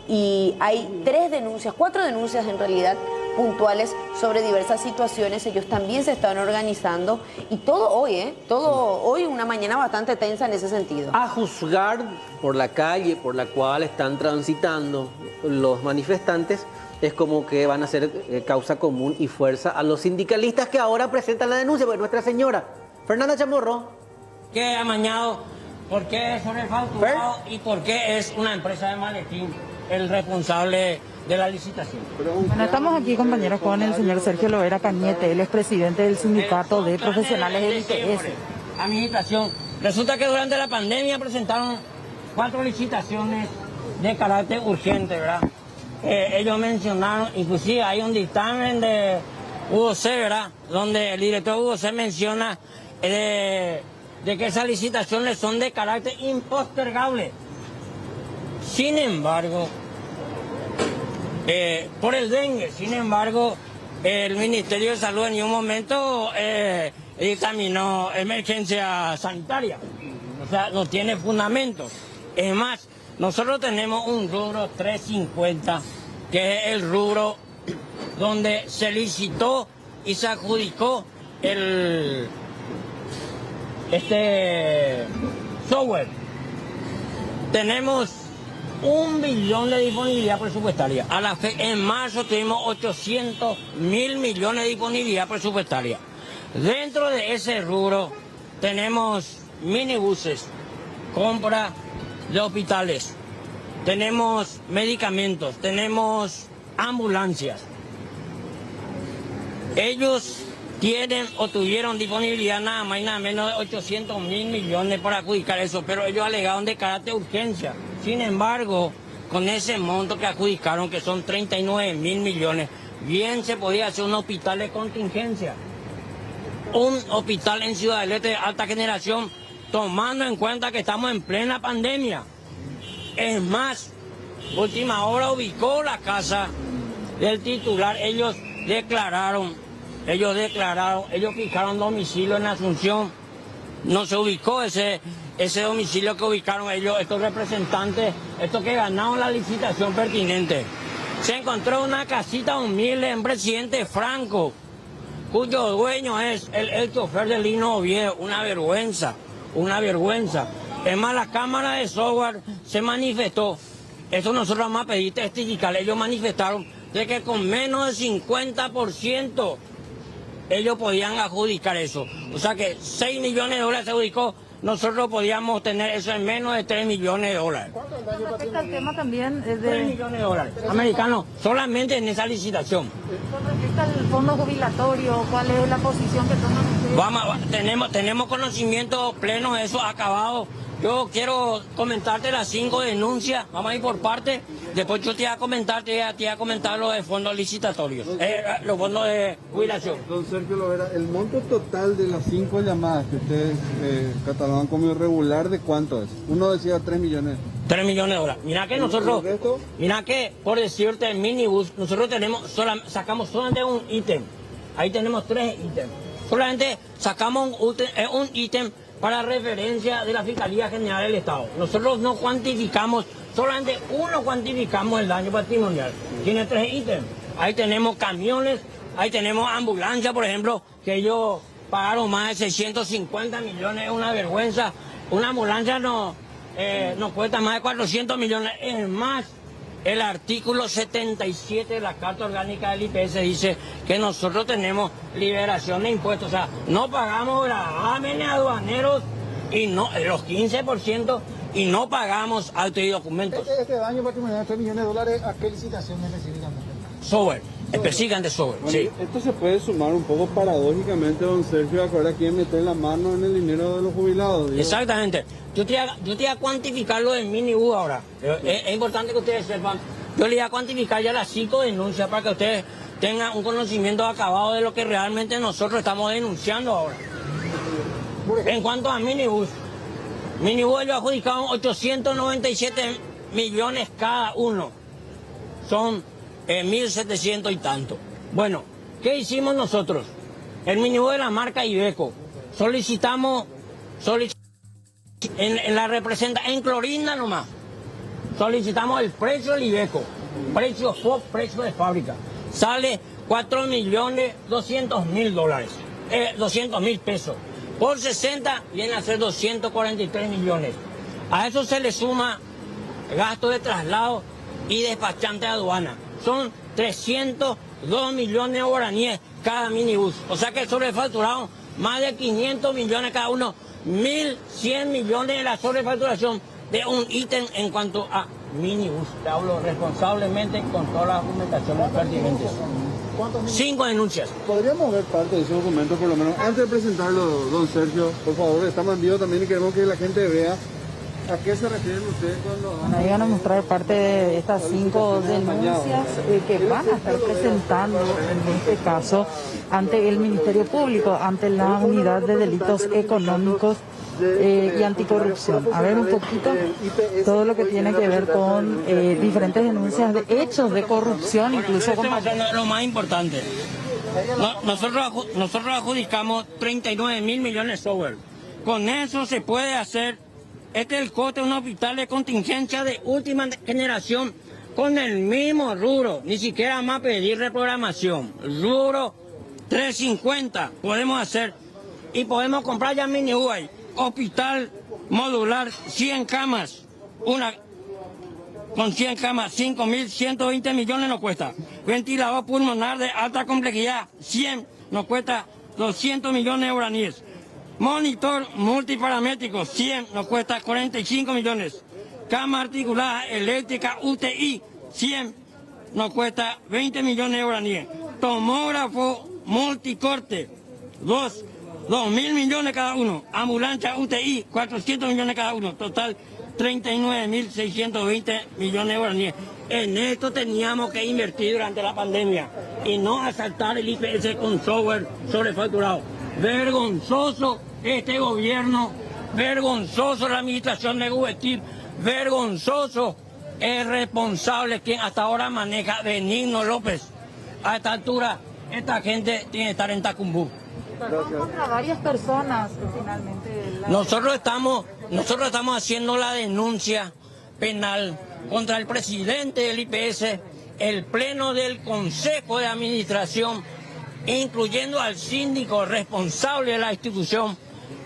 y hay 4 denuncias en realidad puntuales sobre diversas situaciones. Ellos también se están organizando, y todo hoy una mañana bastante tensa en ese sentido. A juzgar por la calle por la cual están transitando los manifestantes, es como que van a ser causa común y fuerza a los sindicalistas que ahora presentan la denuncia, porque Nuestra Señora. Fernanda Chamorro. ¿Qué amañado? ¿Por qué es sobrefacturado? ¿Y por qué es una empresa de maletín el responsable de la licitación? Bueno, estamos aquí, compañeros, con el señor Sergio Lovera Cañete. Él es presidente del Sindicato de Profesionales del IPS. Administración. Resulta que durante la pandemia presentaron 4 licitaciones de carácter urgente, ¿verdad? Ellos mencionaron, inclusive hay un dictamen de UOC, ¿verdad? Donde el director de UOC menciona de que esas licitaciones son de carácter impostergable. Sin embargo, por el dengue, sin embargo, el Ministerio de Salud en un momento dictaminó emergencia sanitaria. O sea, no tiene fundamento. Es más, nosotros tenemos un rubro 350, que es el rubro donde se licitó y se adjudicó el software. Tenemos 1 billón de disponibilidad presupuestaria. A la fe, en marzo tuvimos 800.000 millones de disponibilidad presupuestaria. Dentro de ese rubro tenemos minibuses, compra de hospitales, tenemos medicamentos, tenemos ambulancias. Ellos tienen o tuvieron disponibilidad nada más y nada menos de 800.000 millones para adjudicar eso, pero ellos alegaron de carácter de urgencia. Sin embargo, con ese monto que adjudicaron, que son 39.000 millones, bien se podía hacer un hospital de contingencia, un hospital en Ciudad del Este de alta generación, tomando en cuenta que estamos en plena pandemia. Es más, Última Hora ubicó la casa del titular, ellos fijaron domicilio en Asunción, no se ubicó ese domicilio que ubicaron ellos, estos representantes, estos que ganaron la licitación pertinente. Se encontró una casita humilde en Presidente Franco, cuyo dueño es el chofer del Lino Oviedo. Una vergüenza, una vergüenza. Es más, la Cámara de Software se manifestó, eso nosotros vamos a pedir testificar, ellos manifestaron de que con menos del 50% ellos podían adjudicar eso. O sea que 6 millones de dólares se adjudicó, nosotros podíamos tener eso en menos de 3 millones de dólares. ¿Cuánto daño respecto al tema también de 3 millones de dólares americanos solamente en esa licitación? Con respecto al fondo jubilatorio, ¿cuál es la posición que toman ustedes? Tenemos conocimiento pleno de eso, acabado. Yo quiero comentarte las 5 denuncias, vamos a ir por parte, después yo te voy a comentar lo de fondos licitatorios, los fondos de jubilación. Don Sergio Lovera, el monto total de las 5 llamadas que ustedes catalogan como irregular, ¿de cuánto es? Uno decía 3 millones. 3 millones de dólares. Mira que nosotros, mira que por decirte el minibus, nosotros sacamos solamente un ítem, ahí tenemos 3 ítems, solamente sacamos un ítem para referencia de la Fiscalía General del Estado. Nosotros no cuantificamos, solamente uno cuantificamos el daño patrimonial. Tiene 3 ítems. Ahí tenemos camiones, ahí tenemos ambulancias, por ejemplo, que ellos pagaron más de 650 millones, es una vergüenza. Una ambulancia nos cuesta más de 400 millones. Es más, el artículo 77 de la Carta Orgánica del IPS dice que nosotros tenemos liberación de impuestos, o sea, no pagamos gravámenes aduaneros y no los 15% y no pagamos autos y documentos. Este daño patrimonial de 3 millones de dólares, ¿a qué licitación específicamente? Software, específicamente software, bueno, sí. Esto se puede sumar un poco paradójicamente, don Sergio, a que ahora quieren meter la mano en el dinero de los jubilados. ¿Digo? Exactamente. Yo te voy a cuantificar lo del minibús ahora. Es importante que ustedes sepan. Yo le voy a cuantificar ya las 5 denuncias para que ustedes tengan un conocimiento acabado de lo que realmente nosotros estamos denunciando ahora. En cuanto a minibús ellos adjudicaron 897 millones cada uno. Son 1.700 y tanto. Bueno, ¿qué hicimos nosotros? El minibús de la marca Iveco. Solicitamos en la representación, en Clorinda nomás, solicitamos el precio del Iveco, precio FOB, precio de fábrica, sale 4.200.000 dólares, 200.000 pesos, por 60 viene a ser 243 millones, a eso se le suma gasto de traslado y despachante de aduana, son 302 millones de guaraníes cada minibús, o sea que sobrefacturaron más de 500 millones cada uno, 1.100 millones de la sobrefacturación de un ítem en cuanto a minibús. Te hablo responsablemente con todas las argumentaciones pertinentes. 5 denuncias. ¿Podríamos ver parte de ese documento por lo menos? Antes de presentarlo, don Sergio, por favor, estamos en vivo también y queremos que la gente vea a qué se refieren ustedes cuando... Ahí van a mostrar parte de estas 5 denuncias que van a estar presentando en este caso ante el Ministerio Público, ante la Unidad de Delitos Económicos y anticorrupción. A ver un poquito todo lo que tiene que ver con diferentes denuncias de hechos de corrupción, incluso con... Lo más importante, nosotros adjudicamos 39.000 millones de software. Con eso se puede hacer, este es el coste de un hospital de contingencia de última generación con el mismo rubro, ni siquiera más pedir reprogramación. Rubro 350 podemos hacer y podemos comprar ya mini UAI, hospital modular, 100 camas, con 100 camas, 5.120 millones nos cuesta. Ventilador pulmonar de alta complejidad, 100, nos cuesta 200 millones de guaraníes. Monitor multiparamétrico, 100, nos cuesta 45 millones. Cama articulada eléctrica UTI, 100, nos cuesta 20 millones de guaraníes. Tomógrafo multicorte, 2.000 millones cada uno. Ambulancia UTI, 400 millones cada uno. Total, 39.620 millones de guaraníes. En esto teníamos que invertir durante la pandemia y no asaltar el IPS con software sobrefacturado. Vergonzoso este gobierno, vergonzoso la administración de Gubetip, vergonzoso el responsable quien hasta ahora maneja, Benigno López. A esta altura, esta gente tiene que estar en Tacumbú. Contra varias personas, finalmente. Nosotros estamos haciendo la denuncia penal contra el presidente del IPS, el pleno del Consejo de Administración, incluyendo al síndico responsable de la institución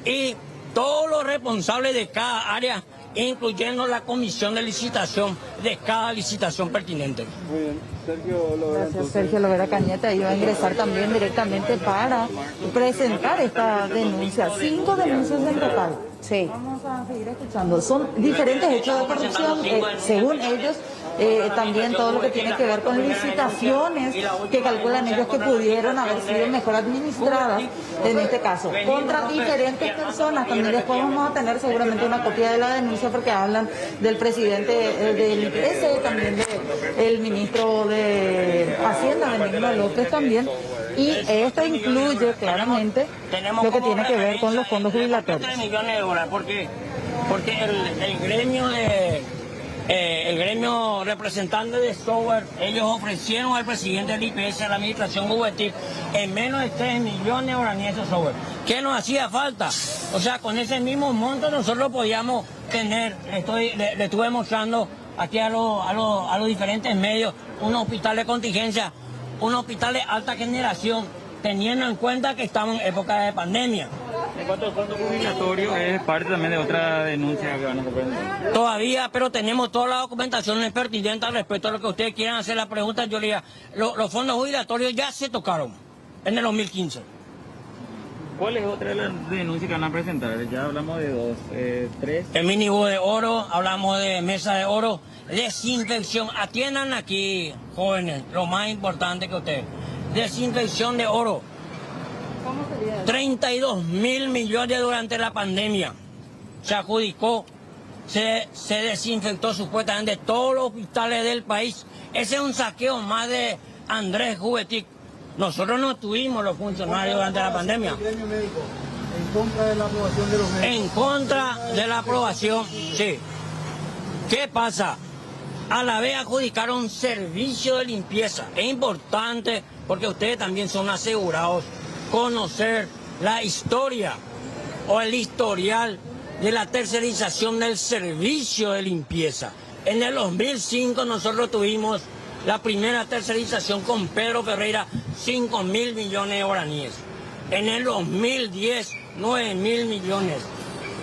y todos los responsables de cada área, incluyendo la comisión de licitación de cada licitación pertinente. Muy bien, Sergio Lovera. Gracias, Sergio Lovera Cañete. Iba a ingresar también directamente para presentar esta denuncia. 5 denuncias en total. Sí. Vamos a seguir escuchando. Son diferentes hechos de corrupción, según ellos. También todo lo que tiene que ver con licitaciones que calculan ellos que pudieron haber sido mejor administradas en este caso, contra diferentes personas. También después vamos a tener seguramente una copia de la denuncia porque hablan del presidente del IPS, también del ministro de Hacienda, Benigno López también. Y esto incluye claramente lo que tiene que ver con los fondos jubilatorios. 3 millones de dólares, porque el gremio representante de software, ellos ofrecieron al presidente del IPS, a la administración Gubetip, en menos de 3 millones de guaraníes de software. ¿Qué nos hacía falta? O sea, con ese mismo monto nosotros podíamos tener, le estuve mostrando aquí a los diferentes medios, un hospital de contingencia, un hospital de alta generación, teniendo en cuenta que estamos en época de pandemia. En cuanto al fondo jubilatorio, es parte también de otra denuncia que van a presentar. Todavía, pero tenemos toda la documentación pertinente al respecto a lo que ustedes quieran hacer la pregunta. Yo le diría, los fondos jubilatorios ya se tocaron en el 2015. ¿Cuál es otra de las denuncias que van a presentar? Ya hablamos de 2, 3. El minibús de oro, hablamos de mesa de oro, desinfección. Atiendan aquí, jóvenes, lo más importante que ustedes. Desinfección de oro. 32.000 millones durante la pandemia. Se adjudicó, se desinfectó supuestamente todos los hospitales del país. Ese es un saqueo más de Andrés Gubetip. Nosotros no tuvimos los funcionarios durante la pandemia. En contra de la aprobación de los médicos. En contra de la aprobación, sí. ¿Qué pasa? A la vez adjudicaron servicio de limpieza. Es importante porque ustedes también son asegurados conocer la historia o el historial de la tercerización del servicio de limpieza. En el 2005 nosotros tuvimos la primera tercerización con Pedro Ferreira, 5.000 millones de guaraníes. En el 2010, 9.000 millones.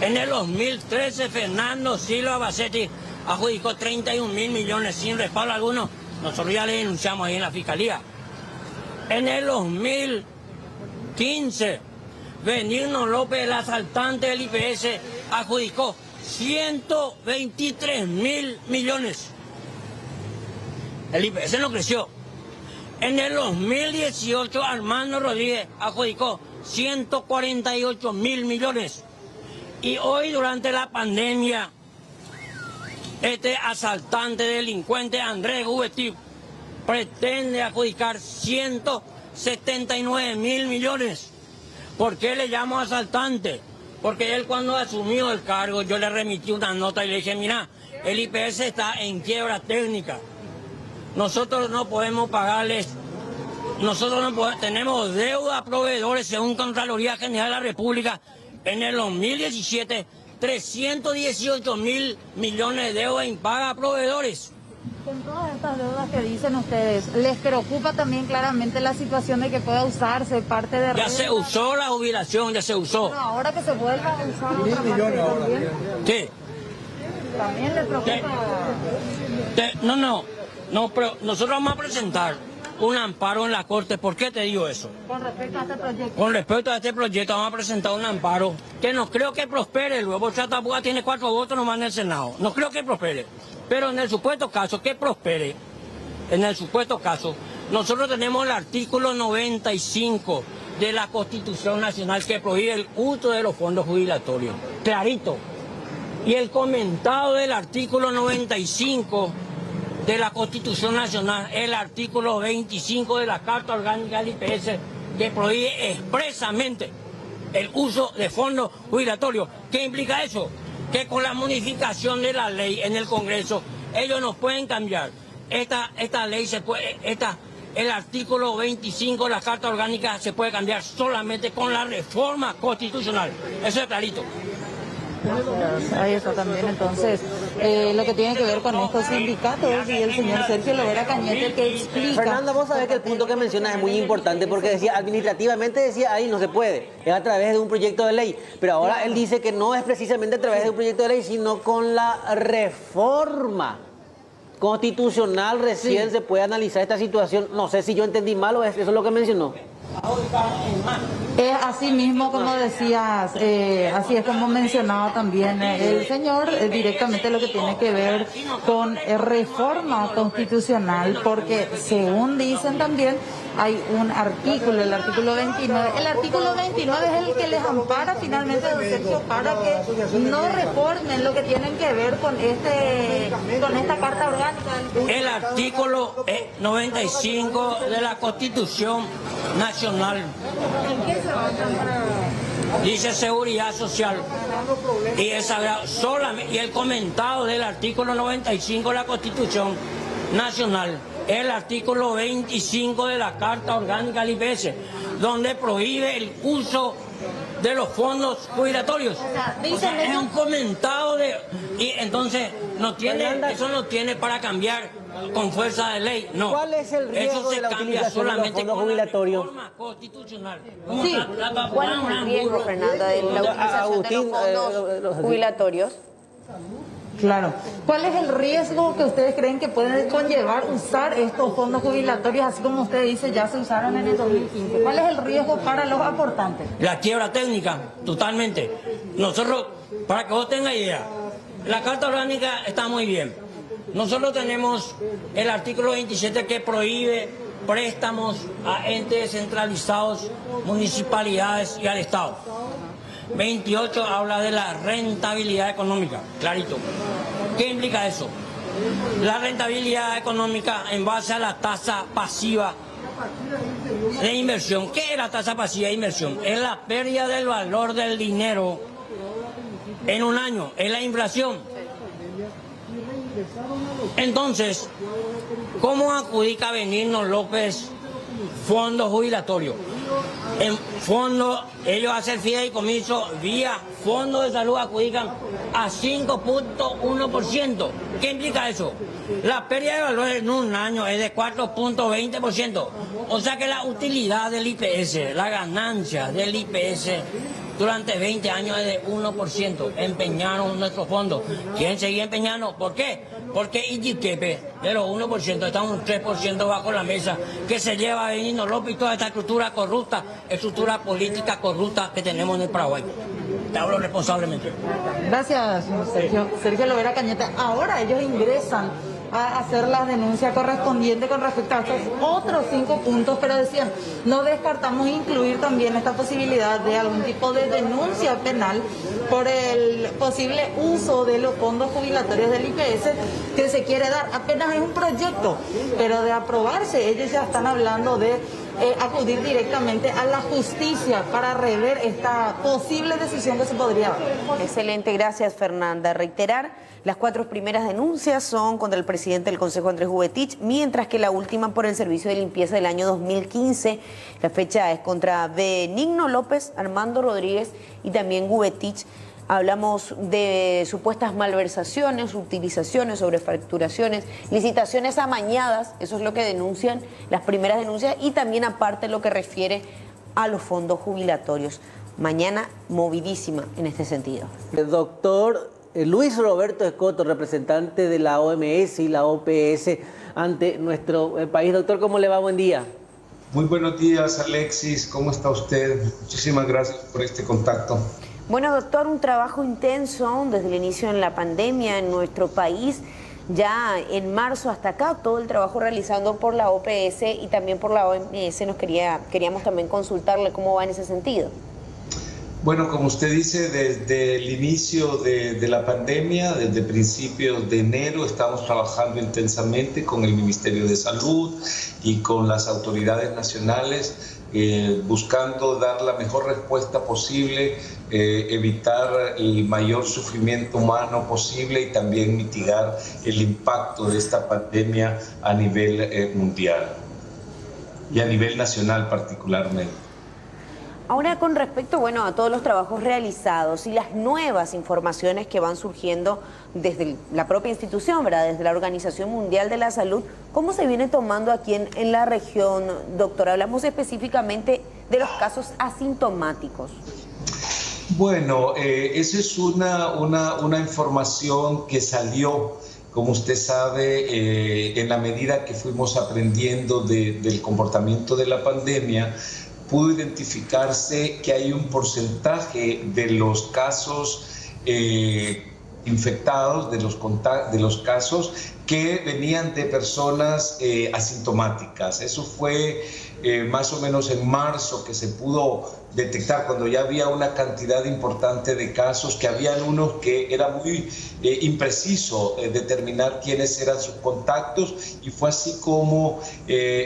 En el 2013, Fernando Silva Bacetti adjudicó 31.000 millones sin respaldo alguno. Nosotros ya le denunciamos ahí en la Fiscalía. En el 2015, Benigno López, el asaltante del IPS, adjudicó 123.000 millones. El IPS no creció. En el 2018, Armando Rodríguez adjudicó 148.000 millones. Y hoy, durante la pandemia, este asaltante delincuente, Andrés Gubetip, pretende adjudicar 179.000 millones. ¿Por qué le llamo asaltante? Porque él cuando asumió el cargo, yo le remití una nota y le dije, mira, el IPS está en quiebra técnica. Nosotros no podemos pagarles, tenemos deuda a proveedores según Contraloría General de la República. En el 2017, 318.000 millones de deuda impaga a proveedores. Con todas estas deudas que dicen ustedes, ¿les preocupa también claramente la situación de que pueda usarse parte de Ya se usó la jubilación, ya se usó. Pero ahora que se vuelva a usar otra parte también. Sí. También les preocupa. No, pero nosotros vamos a presentar un amparo en la Corte. ¿Por qué te digo eso? Con respecto a este proyecto. Con respecto a este proyecto vamos a presentar un amparo que no creo que prospere. Luego Chatapuga tiene 4 votos nomás en el Senado. No creo que prospere. Pero en el supuesto caso que prospere, nosotros tenemos el artículo 95 de la Constitución Nacional que prohíbe el uso de los fondos jubilatorios. Clarito. Y el comentado del artículo 95 de la Constitución Nacional, el artículo 25 de la Carta Orgánica del IPS, que prohíbe expresamente el uso de fondos jubilatorios. ¿Qué implica eso? Que con la modificación de la ley en el Congreso, ellos no pueden cambiar. Esta ley se puede, el artículo 25 de la Carta Orgánica se puede cambiar solamente con la reforma constitucional. Eso es clarito. Ahí está también entonces lo que tiene que ver con estos sindicatos y el señor Sergio Lovera Cañete que explica. Fernanda, vos sabés que el punto que mencionas es muy importante porque decía administrativamente decía ahí no se puede, es a través de un proyecto de ley, pero ahora él dice que no es precisamente a través de un proyecto de ley, sino con la reforma constitucional recién se puede analizar esta situación. No sé si yo entendí mal o eso es lo que mencionó. Es así mismo como decías, así es como mencionaba también el señor, directamente lo que tiene que ver con reforma constitucional, porque según dicen también hay un artículo, el artículo 29. El artículo 29 es el que les ampara finalmente, don Sergio, para que no reformen lo que tienen que ver con esta Carta Orgánica. El artículo 95 de la Constitución Nacional. ¿En qué se basa? Dice seguridad social y el comentado del artículo 95 de la Constitución Nacional, el artículo 25 de la Carta Orgánica del IPS, donde prohíbe el uso de los fondos jubilatorios. O sea, es un comentado y entonces eso no tiene para cambiar con fuerza de ley, no. ¿Cuál es el riesgo de la utilización de los fondos jubilatorios? Constitucional. Sí, ¿cuál es el riesgo, Fernanda, de la utilización de los fondos jubilatorios? Claro. ¿Cuál es el riesgo que ustedes creen que puede conllevar usar estos fondos jubilatorios, así como usted dice, ya se usaron en el 2015? ¿Cuál es el riesgo para los aportantes? La quiebra técnica, totalmente. Nosotros, para que vos tengas idea, la Carta Orgánica está muy bien. Nosotros tenemos el artículo 27 que prohíbe préstamos a entes descentralizados, municipalidades y al Estado. 28 habla de la rentabilidad económica, clarito. ¿Qué implica eso? La rentabilidad económica en base a la tasa pasiva de inversión. ¿Qué es la tasa pasiva de inversión? Es la pérdida del valor del dinero en un año, es la inflación. Entonces, ¿cómo adjudica Benigno López fondos jubilatorios? En fondo, ellos hacen fideicomiso vía fondo de salud, adjudican a 5.1%. ¿Qué implica eso? La pérdida de valor en un año es de 4.20%. O sea que la utilidad del IPS, la ganancia del IPS durante 20 años es de 1%. Empeñaron nuestros fondos. ¿Quieren seguir empeñando? ¿Por qué? Porque Iquiquepe, de los 1%, está un 3% bajo la mesa, que se lleva a Benigno López y toda esta estructura corrupta, estructura política corrupta que tenemos en el Paraguay. Te hablo responsablemente. Gracias, Sergio. Sergio Lovera Cañete. Ahora ellos ingresan a hacer las denuncias correspondientes con respecto a estos otros 5 puntos, pero decían, no descartamos incluir también esta posibilidad de algún tipo de denuncia penal por el posible uso de los fondos jubilatorios del IPS que se quiere dar. Apenas es un proyecto, pero de aprobarse ellos ya están hablando de acudir directamente a la justicia para rever esta posible decisión que se podría dar. Excelente, gracias Fernanda. Reiterar, las 4 primeras denuncias son contra el presidente del Consejo, Andrés Gubetich, mientras que la última por el servicio de limpieza del año 2015. La fecha es contra Benigno López, Armando Rodríguez y también Gubetich. Hablamos de supuestas malversaciones, utilizaciones, sobrefacturaciones, licitaciones amañadas, eso es lo que denuncian las primeras denuncias, y también aparte lo que refiere a los fondos jubilatorios. Mañana movidísima en este sentido. El doctor Luis Roberto Escoto, representante de la OMS y la OPS ante nuestro país. Doctor, ¿cómo le va? Buen día. Muy buenos días, Alexis. ¿Cómo está usted? Muchísimas gracias por este contacto. Bueno, doctor, un trabajo intenso desde el inicio de la pandemia en nuestro país. Ya en marzo hasta acá, todo el trabajo realizado por la OPS y también por la OMS. Queríamos también consultarle cómo va en ese sentido. Bueno, como usted dice, desde el inicio de la pandemia, desde principios de enero, estamos trabajando intensamente con el Ministerio de Salud y con las autoridades nacionales, buscando dar la mejor respuesta posible, evitar el mayor sufrimiento humano posible y también mitigar el impacto de esta pandemia a nivel mundial y a nivel nacional particularmente. Ahora, con respecto, bueno, a todos los trabajos realizados y las nuevas informaciones que van surgiendo desde la propia institución, ¿verdad? Desde la Organización Mundial de la Salud, ¿cómo se viene tomando aquí en la región, doctor? Hablamos específicamente de los casos asintomáticos. Bueno, esa es una información que salió, como usted sabe, en la medida que fuimos aprendiendo del comportamiento de la pandemia. Pudo identificarse que hay un porcentaje de los casos infectados, de los casos que venían de personas asintomáticas. Eso fue más o menos en marzo que se pudo detectar, cuando ya había una cantidad importante de casos, que habían unos que era muy impreciso determinar quiénes eran sus contactos, y fue así como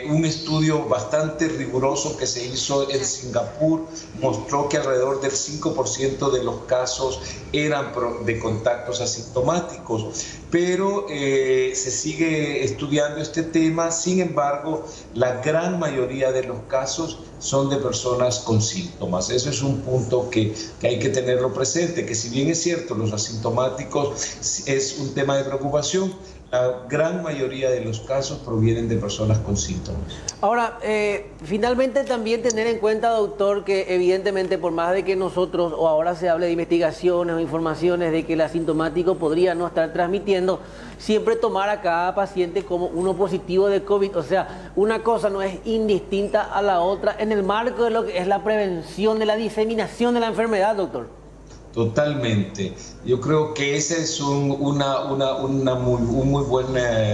un estudio bastante riguroso que se hizo en Singapur mostró que alrededor del 5% de los casos eran de contactos asintomáticos. Pero se sigue estudiando este tema. Sin embargo, la gran mayoría de los casos son de personas con síntomas. Eso es un punto que hay que tenerlo presente, que si bien es cierto, los asintomáticos es un tema de preocupación, la gran mayoría de los casos provienen de personas con síntomas. Ahora, finalmente también tener en cuenta, doctor, que evidentemente por más de que nosotros, o ahora se hable de investigaciones o informaciones de que el asintomático podría no estar transmitiendo, siempre tomar a cada paciente como uno positivo de COVID. O sea, una cosa no es indistinta a la otra en el marco de lo que es la prevención de la diseminación de la enfermedad, doctor. Totalmente. Yo creo que ese es un muy buen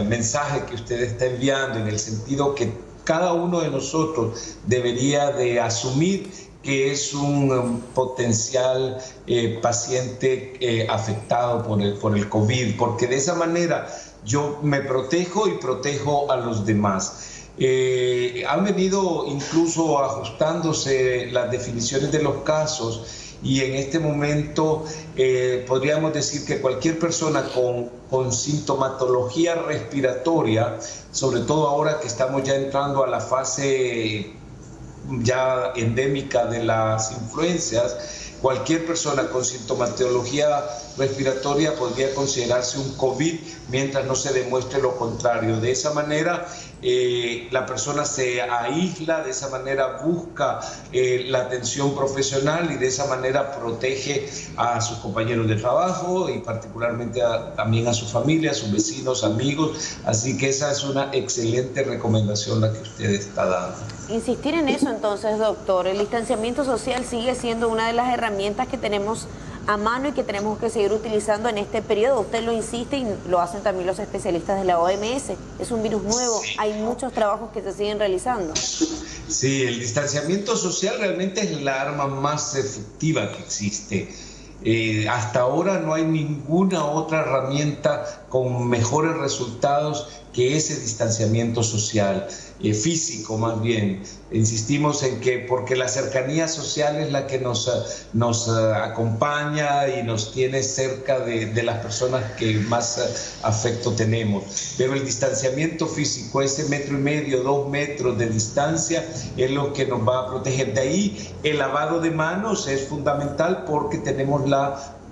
mensaje que usted está enviando, en el sentido que cada uno de nosotros debería de asumir que es un potencial paciente afectado por el COVID, porque de esa manera yo me protejo y protejo a los demás. Han venido incluso ajustándose las definiciones de los casos, y en este momento podríamos decir que cualquier persona con sintomatología respiratoria, sobre todo ahora que estamos ya entrando a la fase ya endémica de las influencias, cualquier persona con sintomatología respiratoria podría considerarse un COVID mientras no se demuestre lo contrario. De esa manera la persona se aísla, de esa manera busca la atención profesional y de esa manera protege a sus compañeros de trabajo y particularmente también a su familia, a sus vecinos, amigos. Así que esa es una excelente recomendación la que usted está dando. Insistir en eso entonces, doctor. El distanciamiento social sigue siendo una de las herramientas que tenemos a mano y que tenemos que seguir utilizando en este periodo. Usted lo insiste y lo hacen también los especialistas de la OMS. Es un virus nuevo, hay muchos trabajos que se siguen realizando. Sí, el distanciamiento social realmente es la arma más efectiva que existe. Hasta ahora no hay ninguna otra herramienta con mejores resultados que ese distanciamiento social, físico más bien. Insistimos en que porque la cercanía social es la que nos acompaña y nos tiene cerca de las personas que más afecto tenemos. Pero el distanciamiento físico, ese 1,5 metros, 2 metros de distancia, es lo que nos va a proteger. De ahí el lavado de manos es fundamental porque tenemos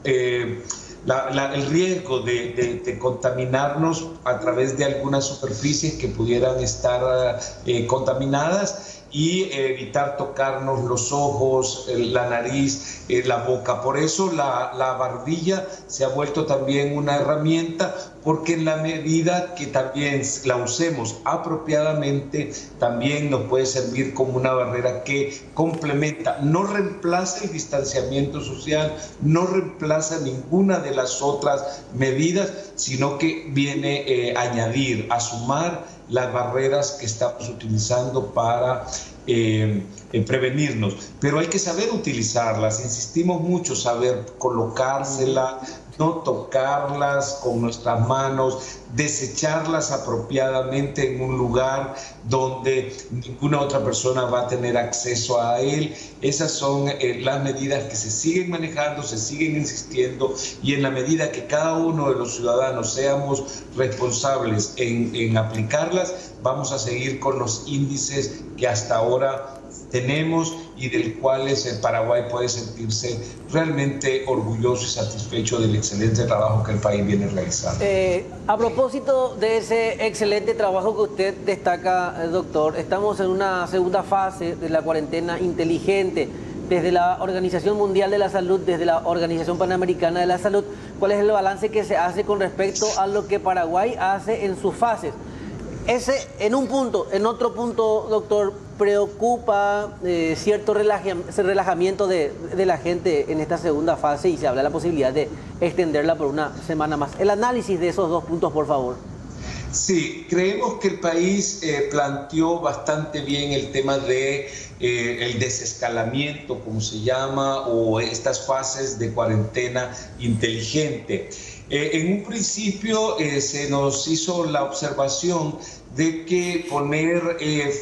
el riesgo de contaminarnos a través de algunas superficies que pudieran estar contaminadas y evitar tocarnos los ojos, la nariz, la boca. Por eso la barbilla se ha vuelto también una herramienta, porque en la medida que también la usemos apropiadamente, también nos puede servir como una barrera que complementa, no reemplaza el distanciamiento social, no reemplaza ninguna de las otras medidas, sino que viene a añadir, a sumar las barreras que estamos utilizando para prevenirnos. Pero hay que saber utilizarlas, insistimos mucho, saber colocárselas, no tocarlas con nuestras manos, desecharlas apropiadamente en un lugar donde ninguna otra persona va a tener acceso a él. Esas son las medidas que se siguen manejando, se siguen insistiendo, y en la medida que cada uno de los ciudadanos seamos responsables en aplicarlas, vamos a seguir con los índices que hasta ahora tenemos y del cual el Paraguay puede sentirse realmente orgulloso y satisfecho del excelente trabajo que el país viene realizando. A propósito de ese excelente trabajo que usted destaca, doctor, estamos en una segunda fase de la cuarentena inteligente. Desde la Organización Mundial de la Salud, desde la Organización Panamericana de la Salud, ¿cuál es el balance que se hace con respecto a lo que Paraguay hace en sus fases? En otro punto, doctor, preocupa cierto relajamiento de la gente en esta segunda fase, y se habla de la posibilidad de extenderla por una semana más. El análisis de esos dos puntos, por favor. Sí, creemos que el país planteó bastante bien el tema de el desescalamiento, como se llama, o estas fases de cuarentena inteligente. En un principio se nos hizo la observación de que poner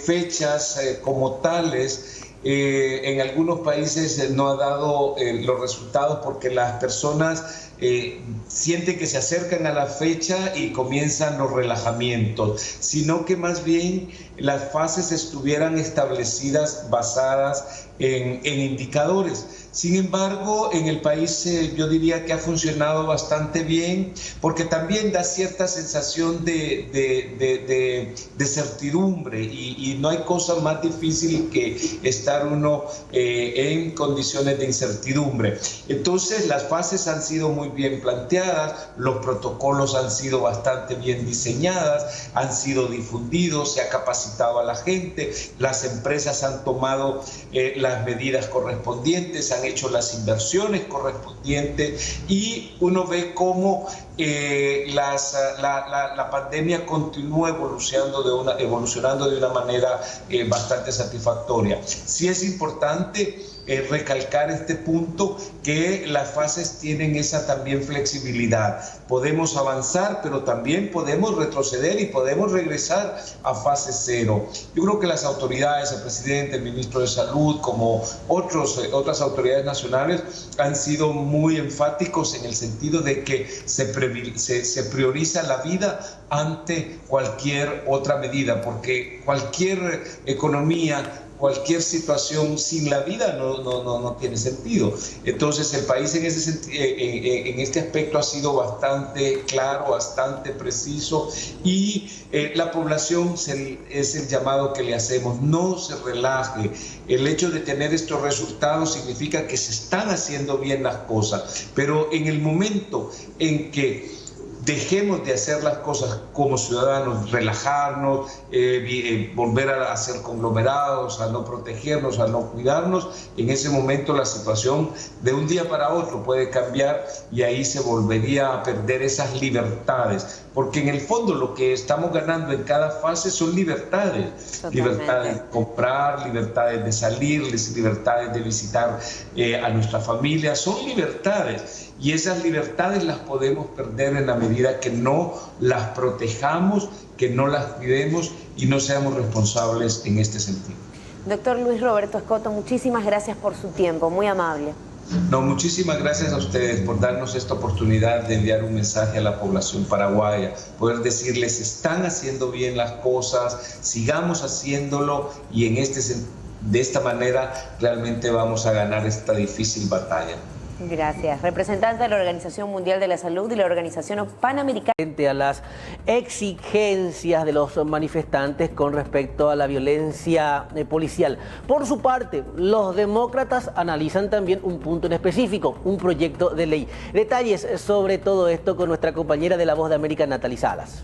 fechas como tales en algunos países no ha dado los resultados, porque las personas sienten que se acercan a la fecha y comienzan los relajamientos, sino que más bien las fases estuvieran establecidas basadas en indicadores. Sin embargo, en el país yo diría que ha funcionado bastante bien, porque también da cierta sensación de certidumbre, y no hay cosa más difícil que estar uno en condiciones de incertidumbre. Entonces, las fases han sido muy bien planteadas, los protocolos han sido bastante bien diseñadas, han sido difundidos, se ha capacitado a la gente, las empresas han tomado las medidas correspondientes, han hecho las inversiones correspondientes, y uno ve cómo la pandemia continúa evolucionando de una manera bastante satisfactoria. Sí es importante recalcar este punto, que las fases tienen esa también flexibilidad. Podemos avanzar, pero también podemos retroceder y podemos regresar a fase 0. Yo creo que las autoridades, el presidente, el ministro de Salud, como otras autoridades nacionales, han sido muy enfáticos en el sentido de que se prioriza la vida ante cualquier otra medida, porque cualquier economía, cualquier situación sin la vida no tiene sentido. Entonces el país en este aspecto ha sido bastante claro, bastante preciso, y la población es el llamado que le hacemos: no se relaje. El hecho de tener estos resultados significa que se están haciendo bien las cosas, pero en el momento en que dejemos de hacer las cosas como ciudadanos, relajarnos, volver a hacer conglomerados, a no protegernos, a no cuidarnos, en ese momento la situación de un día para otro puede cambiar, y ahí se volvería a perder esas libertades, porque en el fondo lo que estamos ganando en cada fase son libertades. Totalmente. Libertades de comprar, libertades de salir, libertades de visitar a nuestra familia, son libertades. Y esas libertades las podemos perder en la medida que no las protejamos que no las cuidemos y no seamos responsables en este sentido. Doctor Luis Roberto Escoto, muchísimas gracias por su tiempo, muy amable. No, muchísimas gracias a ustedes por darnos esta oportunidad de enviar un mensaje a la población paraguaya, poder decirles, están haciendo bien las cosas, sigamos haciéndolo y de esta manera realmente vamos a ganar esta difícil batalla. Gracias. Representante de la Organización Mundial de la Salud y la Organización Panamericana. A las exigencias de los manifestantes con respecto a la violencia policial. Por su parte, los demócratas analizan también un punto en específico, un proyecto de ley. Detalles sobre todo esto con nuestra compañera de La Voz de América, Natalie Salas.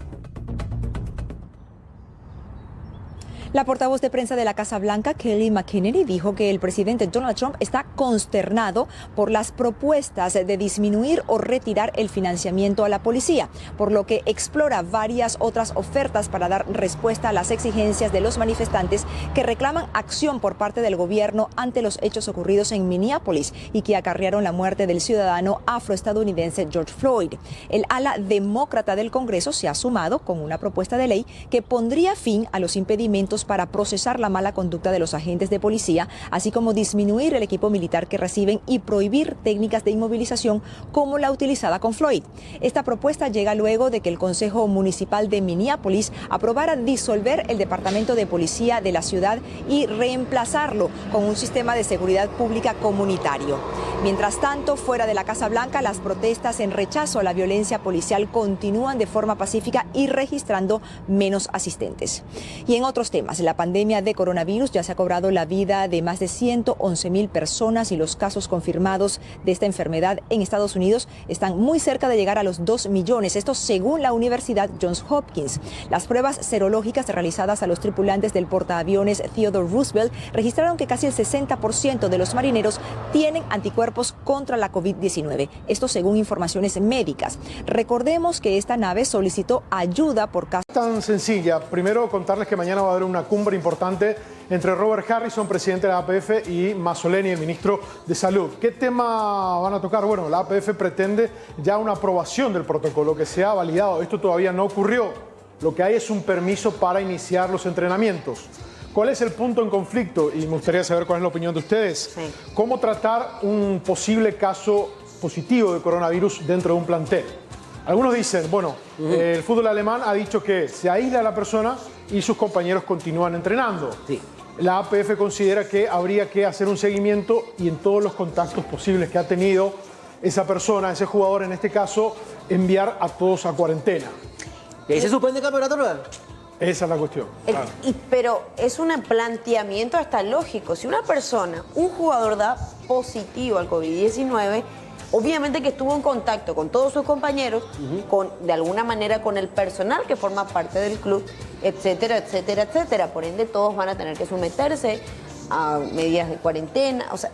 La portavoz de prensa de la Casa Blanca, Kelly McEnany, dijo que el presidente Donald Trump está consternado por las propuestas de disminuir o retirar el financiamiento a la policía, por lo que explora varias otras ofertas para dar respuesta a las exigencias de los manifestantes que reclaman acción por parte del gobierno ante los hechos ocurridos en Minneapolis y que acarrearon la muerte del ciudadano afroestadounidense George Floyd. El ala demócrata del Congreso se ha sumado con una propuesta de ley que pondría fin a los impedimentos para procesar la mala conducta de los agentes de policía, así como disminuir el equipo militar que reciben y prohibir técnicas de inmovilización como la utilizada con Floyd. Esta propuesta llega luego de que el Consejo Municipal de Minneapolis aprobara disolver el Departamento de Policía de la ciudad y reemplazarlo con un sistema de seguridad pública comunitario. Mientras tanto, fuera de la Casa Blanca, las protestas en rechazo a la violencia policial continúan de forma pacífica y registrando menos asistentes. Y en otros temas, la pandemia de coronavirus ya se ha cobrado la vida de más de 111,000 personas y los casos confirmados de esta enfermedad en Estados Unidos están muy cerca de llegar a los 2 millones, esto según la Universidad Johns Hopkins. Las pruebas serológicas realizadas a los tripulantes del portaaviones Theodore Roosevelt registraron que casi el 60% de los marineros tienen anticuerpos contra la COVID-19, esto según informaciones médicas. Recordemos que esta nave solicitó ayuda por casos. Tan sencilla, primero contarles que mañana va a haber una cumbre importante entre Robert Harrison, presidente de la APF, y Mazzoleni, el ministro de Salud. ¿Qué tema van a tocar? Bueno, la APF pretende ya una aprobación del protocolo que sea validado. Esto todavía no ocurrió. Lo que hay es un permiso para iniciar los entrenamientos. ¿Cuál es el punto en conflicto? Y me gustaría saber cuál es la opinión de ustedes. Sí. ¿Cómo tratar un posible caso positivo de coronavirus dentro de un plantel? Algunos dicen, bueno, el fútbol alemán ha dicho que se aísla a la persona y sus compañeros continúan entrenando. Sí. La APF considera que habría que hacer un seguimiento y en todos los contactos posibles que ha tenido esa persona, ese jugador en este caso, enviar a todos a cuarentena. ¿Y ahí se suspende el campeonato, no? Esa es la cuestión. Claro. Pero es un planteamiento hasta lógico. Si una persona, un jugador da positivo al COVID-19, obviamente que estuvo en contacto con todos sus compañeros, de alguna manera con el personal que forma parte del club, etcétera, etcétera, etcétera. Por ende, todos van a tener que someterse a medidas de cuarentena. O sea,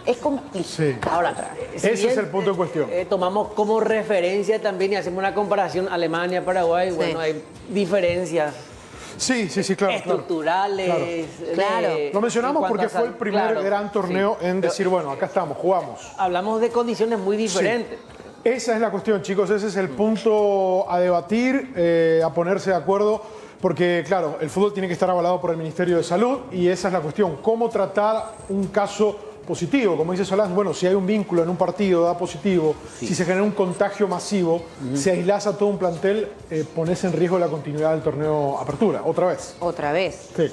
es complicado. Sí. Ahora, ese es el punto en cuestión. Tomamos como referencia también y hacemos una comparación Alemania, Paraguay. Sí. Bueno, hay diferencias. Sí, claro. Estructurales. Claro. Lo mencionamos porque fue el primer gran torneo en decir, bueno, acá estamos, jugamos. Hablamos de condiciones muy diferentes. Sí. Esa es la cuestión, chicos. Ese es el punto a debatir, a ponerse de acuerdo. Porque, claro, el fútbol tiene que estar avalado por el Ministerio de Salud y esa es la cuestión. ¿Cómo tratar un caso positivo? Como dice Solán, bueno, si hay un vínculo en un partido, da positivo, si se genera un contagio masivo, si aislás a todo un plantel, pones en riesgo la continuidad del torneo Apertura, otra vez. Otra vez. Sí.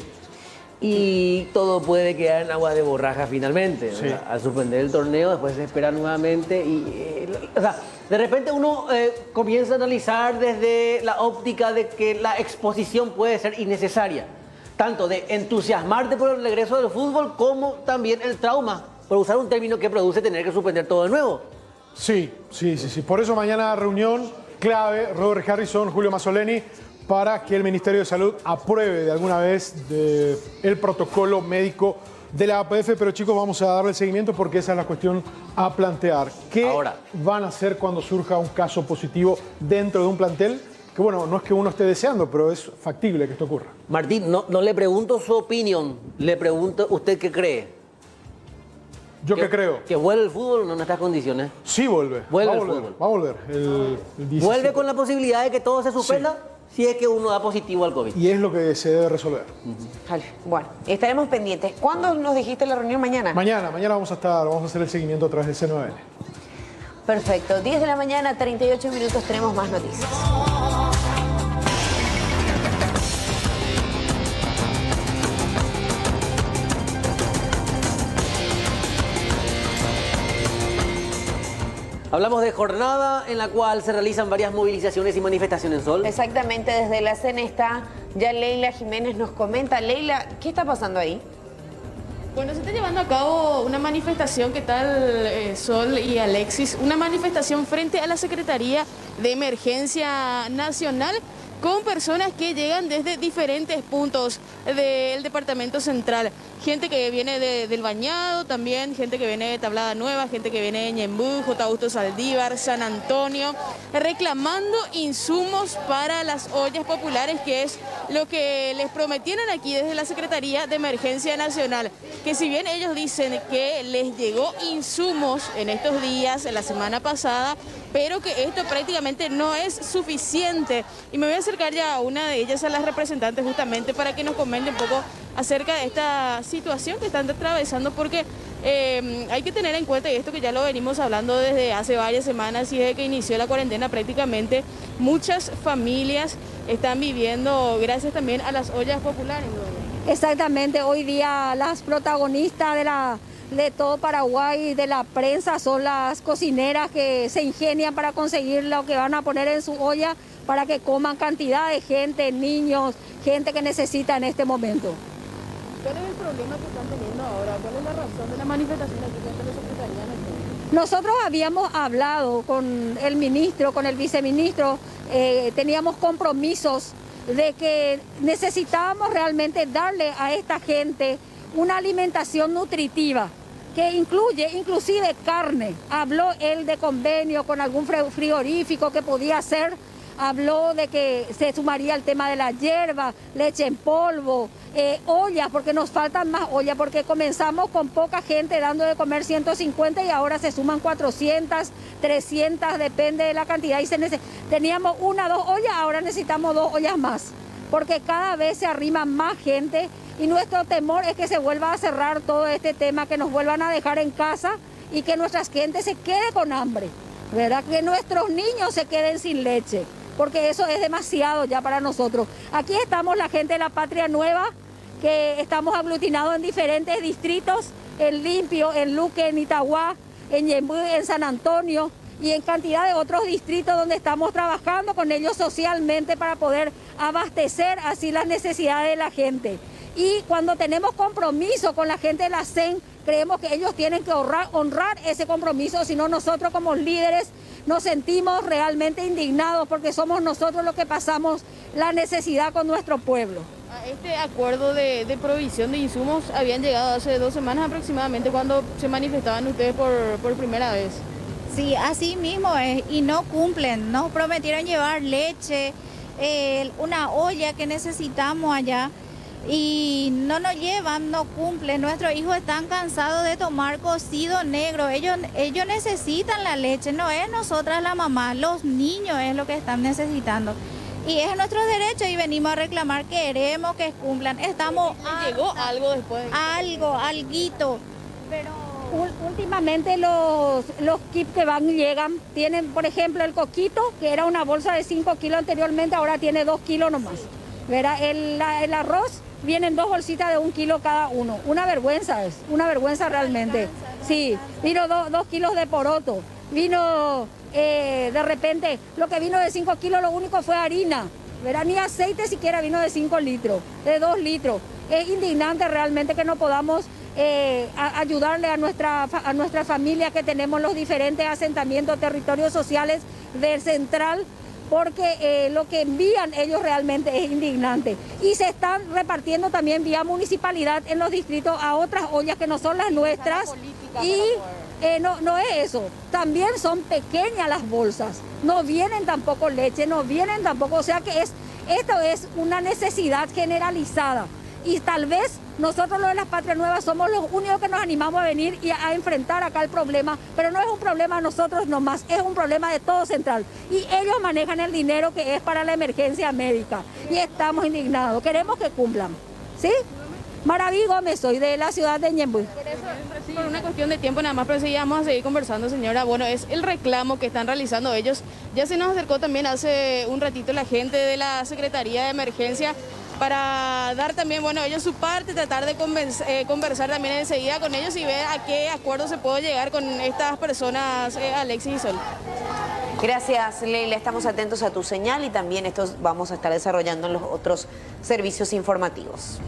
Y todo puede quedar en agua de borraja finalmente. Sí. Al suspender el torneo, después se espera nuevamente y... o sea, de repente uno comienza a analizar desde la óptica de que la exposición puede ser innecesaria. Tanto de entusiasmarte por el regreso del fútbol como también el trauma, por usar un término que produce tener que suspender todo de nuevo. Sí. Por eso mañana reunión clave, Robert Harrison, Julio Mazzoleni, para que el Ministerio de Salud apruebe de alguna vez el protocolo médico de la APF. Pero chicos, vamos a darle seguimiento porque esa es la cuestión a plantear. ¿Qué van a hacer cuando surja un caso positivo dentro de un plantel? Que bueno, no es que uno esté deseando, pero es factible que esto ocurra. Martín, no le pregunto su opinión, le pregunto usted qué cree. ¿Yo qué creo? ¿Que vuelve el fútbol o no en estas condiciones? Sí vuelve. Vuelve el fútbol. Va a volver. El 17. ¿Vuelve con la posibilidad de que todo se suspenda? si es que uno da positivo al COVID. Y es lo que se debe resolver. Vale, bueno, estaremos pendientes. ¿Cuándo nos dijiste la reunión? ¿Mañana? Mañana vamos a hacer el seguimiento a través del C9N. Perfecto, 10 de la mañana, 38 minutos, tenemos más noticias. Hablamos de jornada en la cual se realizan varias movilizaciones y manifestaciones, Sol. Exactamente, desde la CEN está ya Leila Jiménez nos comenta. Leila, ¿qué está pasando ahí? Bueno, se está llevando a cabo una manifestación, ¿qué tal, Sol y Alexis? Una manifestación frente a la Secretaría de Emergencia Nacional con personas que llegan desde diferentes puntos del Departamento Central. Gente que viene del Bañado, también gente que viene de Tablada Nueva, gente que viene de Ñemby, J. Augusto Saldívar, San Antonio, reclamando insumos para las ollas populares, que es lo que les prometieron aquí desde la Secretaría de Emergencia Nacional. Que si bien ellos dicen que les llegó insumos en estos días, en la semana pasada, pero que esto prácticamente no es suficiente. Y me voy a acercar ya a una de ellas, a las representantes, justamente para que nos comente un poco acerca de esta situación que están atravesando, porque hay que tener en cuenta, y esto que ya lo venimos hablando desde hace varias semanas y desde que inició la cuarentena prácticamente, muchas familias están viviendo gracias también a las ollas populares, ¿no? Exactamente, hoy día las protagonistas de todo Paraguay, de la prensa, son las cocineras que se ingenian para conseguir lo que van a poner en su olla para que coman cantidad de gente, niños, gente que necesita en este momento. ¿Cuál es el problema que están teniendo ahora? ¿Cuál es la razón de la manifestación aquí contra la Secretaría Nacional? Nosotros habíamos hablado con el ministro, con el viceministro, teníamos compromisos de que necesitábamos realmente darle a esta gente una alimentación nutritiva que incluye inclusive carne. Habló él de convenio con algún frigorífico que podía hacer, habló de que se sumaría el tema de la hierba, leche en polvo, ollas, porque nos faltan más ollas, porque comenzamos con poca gente dando de comer 150 y ahora se suman 400, 300, depende de la cantidad. Y teníamos 1 o 2 ollas, ahora necesitamos 2 ollas más, porque cada vez se arrima más gente y nuestro temor es que se vuelva a cerrar todo este tema, que nos vuelvan a dejar en casa y que nuestra gente se quede con hambre, ¿verdad? Que nuestros niños se queden sin leche, porque eso es demasiado ya para nosotros. Aquí estamos la gente de la Patria Nueva, que estamos aglutinados en diferentes distritos, en Limpio, en Luque, en Itagua, en Ñemby, en San Antonio y en cantidad de otros distritos donde estamos trabajando con ellos socialmente para poder abastecer así las necesidades de la gente. Y cuando tenemos compromiso con la gente de la CEN, creemos que ellos tienen que honrar ese compromiso, si no nosotros como líderes nos sentimos realmente indignados porque somos nosotros los que pasamos la necesidad con nuestro pueblo. A este acuerdo de provisión de insumos habían llegado hace 2 semanas aproximadamente, cuando se manifestaban ustedes por primera vez. Sí, así mismo es, y no cumplen. Nos prometieron llevar leche, una olla que necesitamos allá, y no nos llevan, no cumplen. Nuestros hijos están cansados de tomar cocido negro. Ellos necesitan la leche, no es nosotras la mamá, los niños es lo que están necesitando. Y es nuestro derecho y venimos a reclamar, queremos que cumplan. Estamos... ¿Llegó algo después? Alguito, pero... Últimamente los kits que llegan, tienen por ejemplo el coquito, que era una bolsa de 5 kilos anteriormente, ahora tiene 2 kilos nomás. ¿Verdad? El arroz, vienen 2 bolsitas de 1 kilo cada uno. Una vergüenza es, una vergüenza realmente. Sí, vino 2 kilos de poroto, vino de repente, lo que vino de 5 kilos lo único fue harina, ¿verdad? Ni aceite siquiera vino de 5 litros, de 2 litros. Es indignante realmente que no podamos ayudarle a nuestra familia que tenemos los diferentes asentamientos, territorios sociales del central, porque lo que envían ellos realmente es indignante. Y se están repartiendo también vía municipalidad en los distritos a otras ollas que no son las nuestras. Y no es eso, también son pequeñas las bolsas, no vienen tampoco leche, no vienen tampoco, o sea que esto es una necesidad generalizada. Y tal vez Nosotros los de las Patrias Nuevas somos los únicos que nos animamos a venir y a enfrentar acá el problema, pero no es un problema de nosotros nomás, es un problema de todo Central. Y ellos manejan el dinero que es para la emergencia médica y estamos indignados, queremos que cumplan, ¿sí? Maraví Gómez, soy de la ciudad de Ñembuy. Por una cuestión de tiempo nada más, pero sí vamos a seguir conversando, señora. Bueno, es el reclamo que están realizando ellos. Ya se nos acercó también hace un ratito la gente de la Secretaría de Emergencia para dar también, bueno, ellos su parte, tratar de conversar también enseguida con ellos y ver a qué acuerdo se puede llegar con estas personas, Alexis y Sol. Gracias, Leila. Estamos atentos a tu señal y también esto vamos a estar desarrollando en los otros servicios informativos.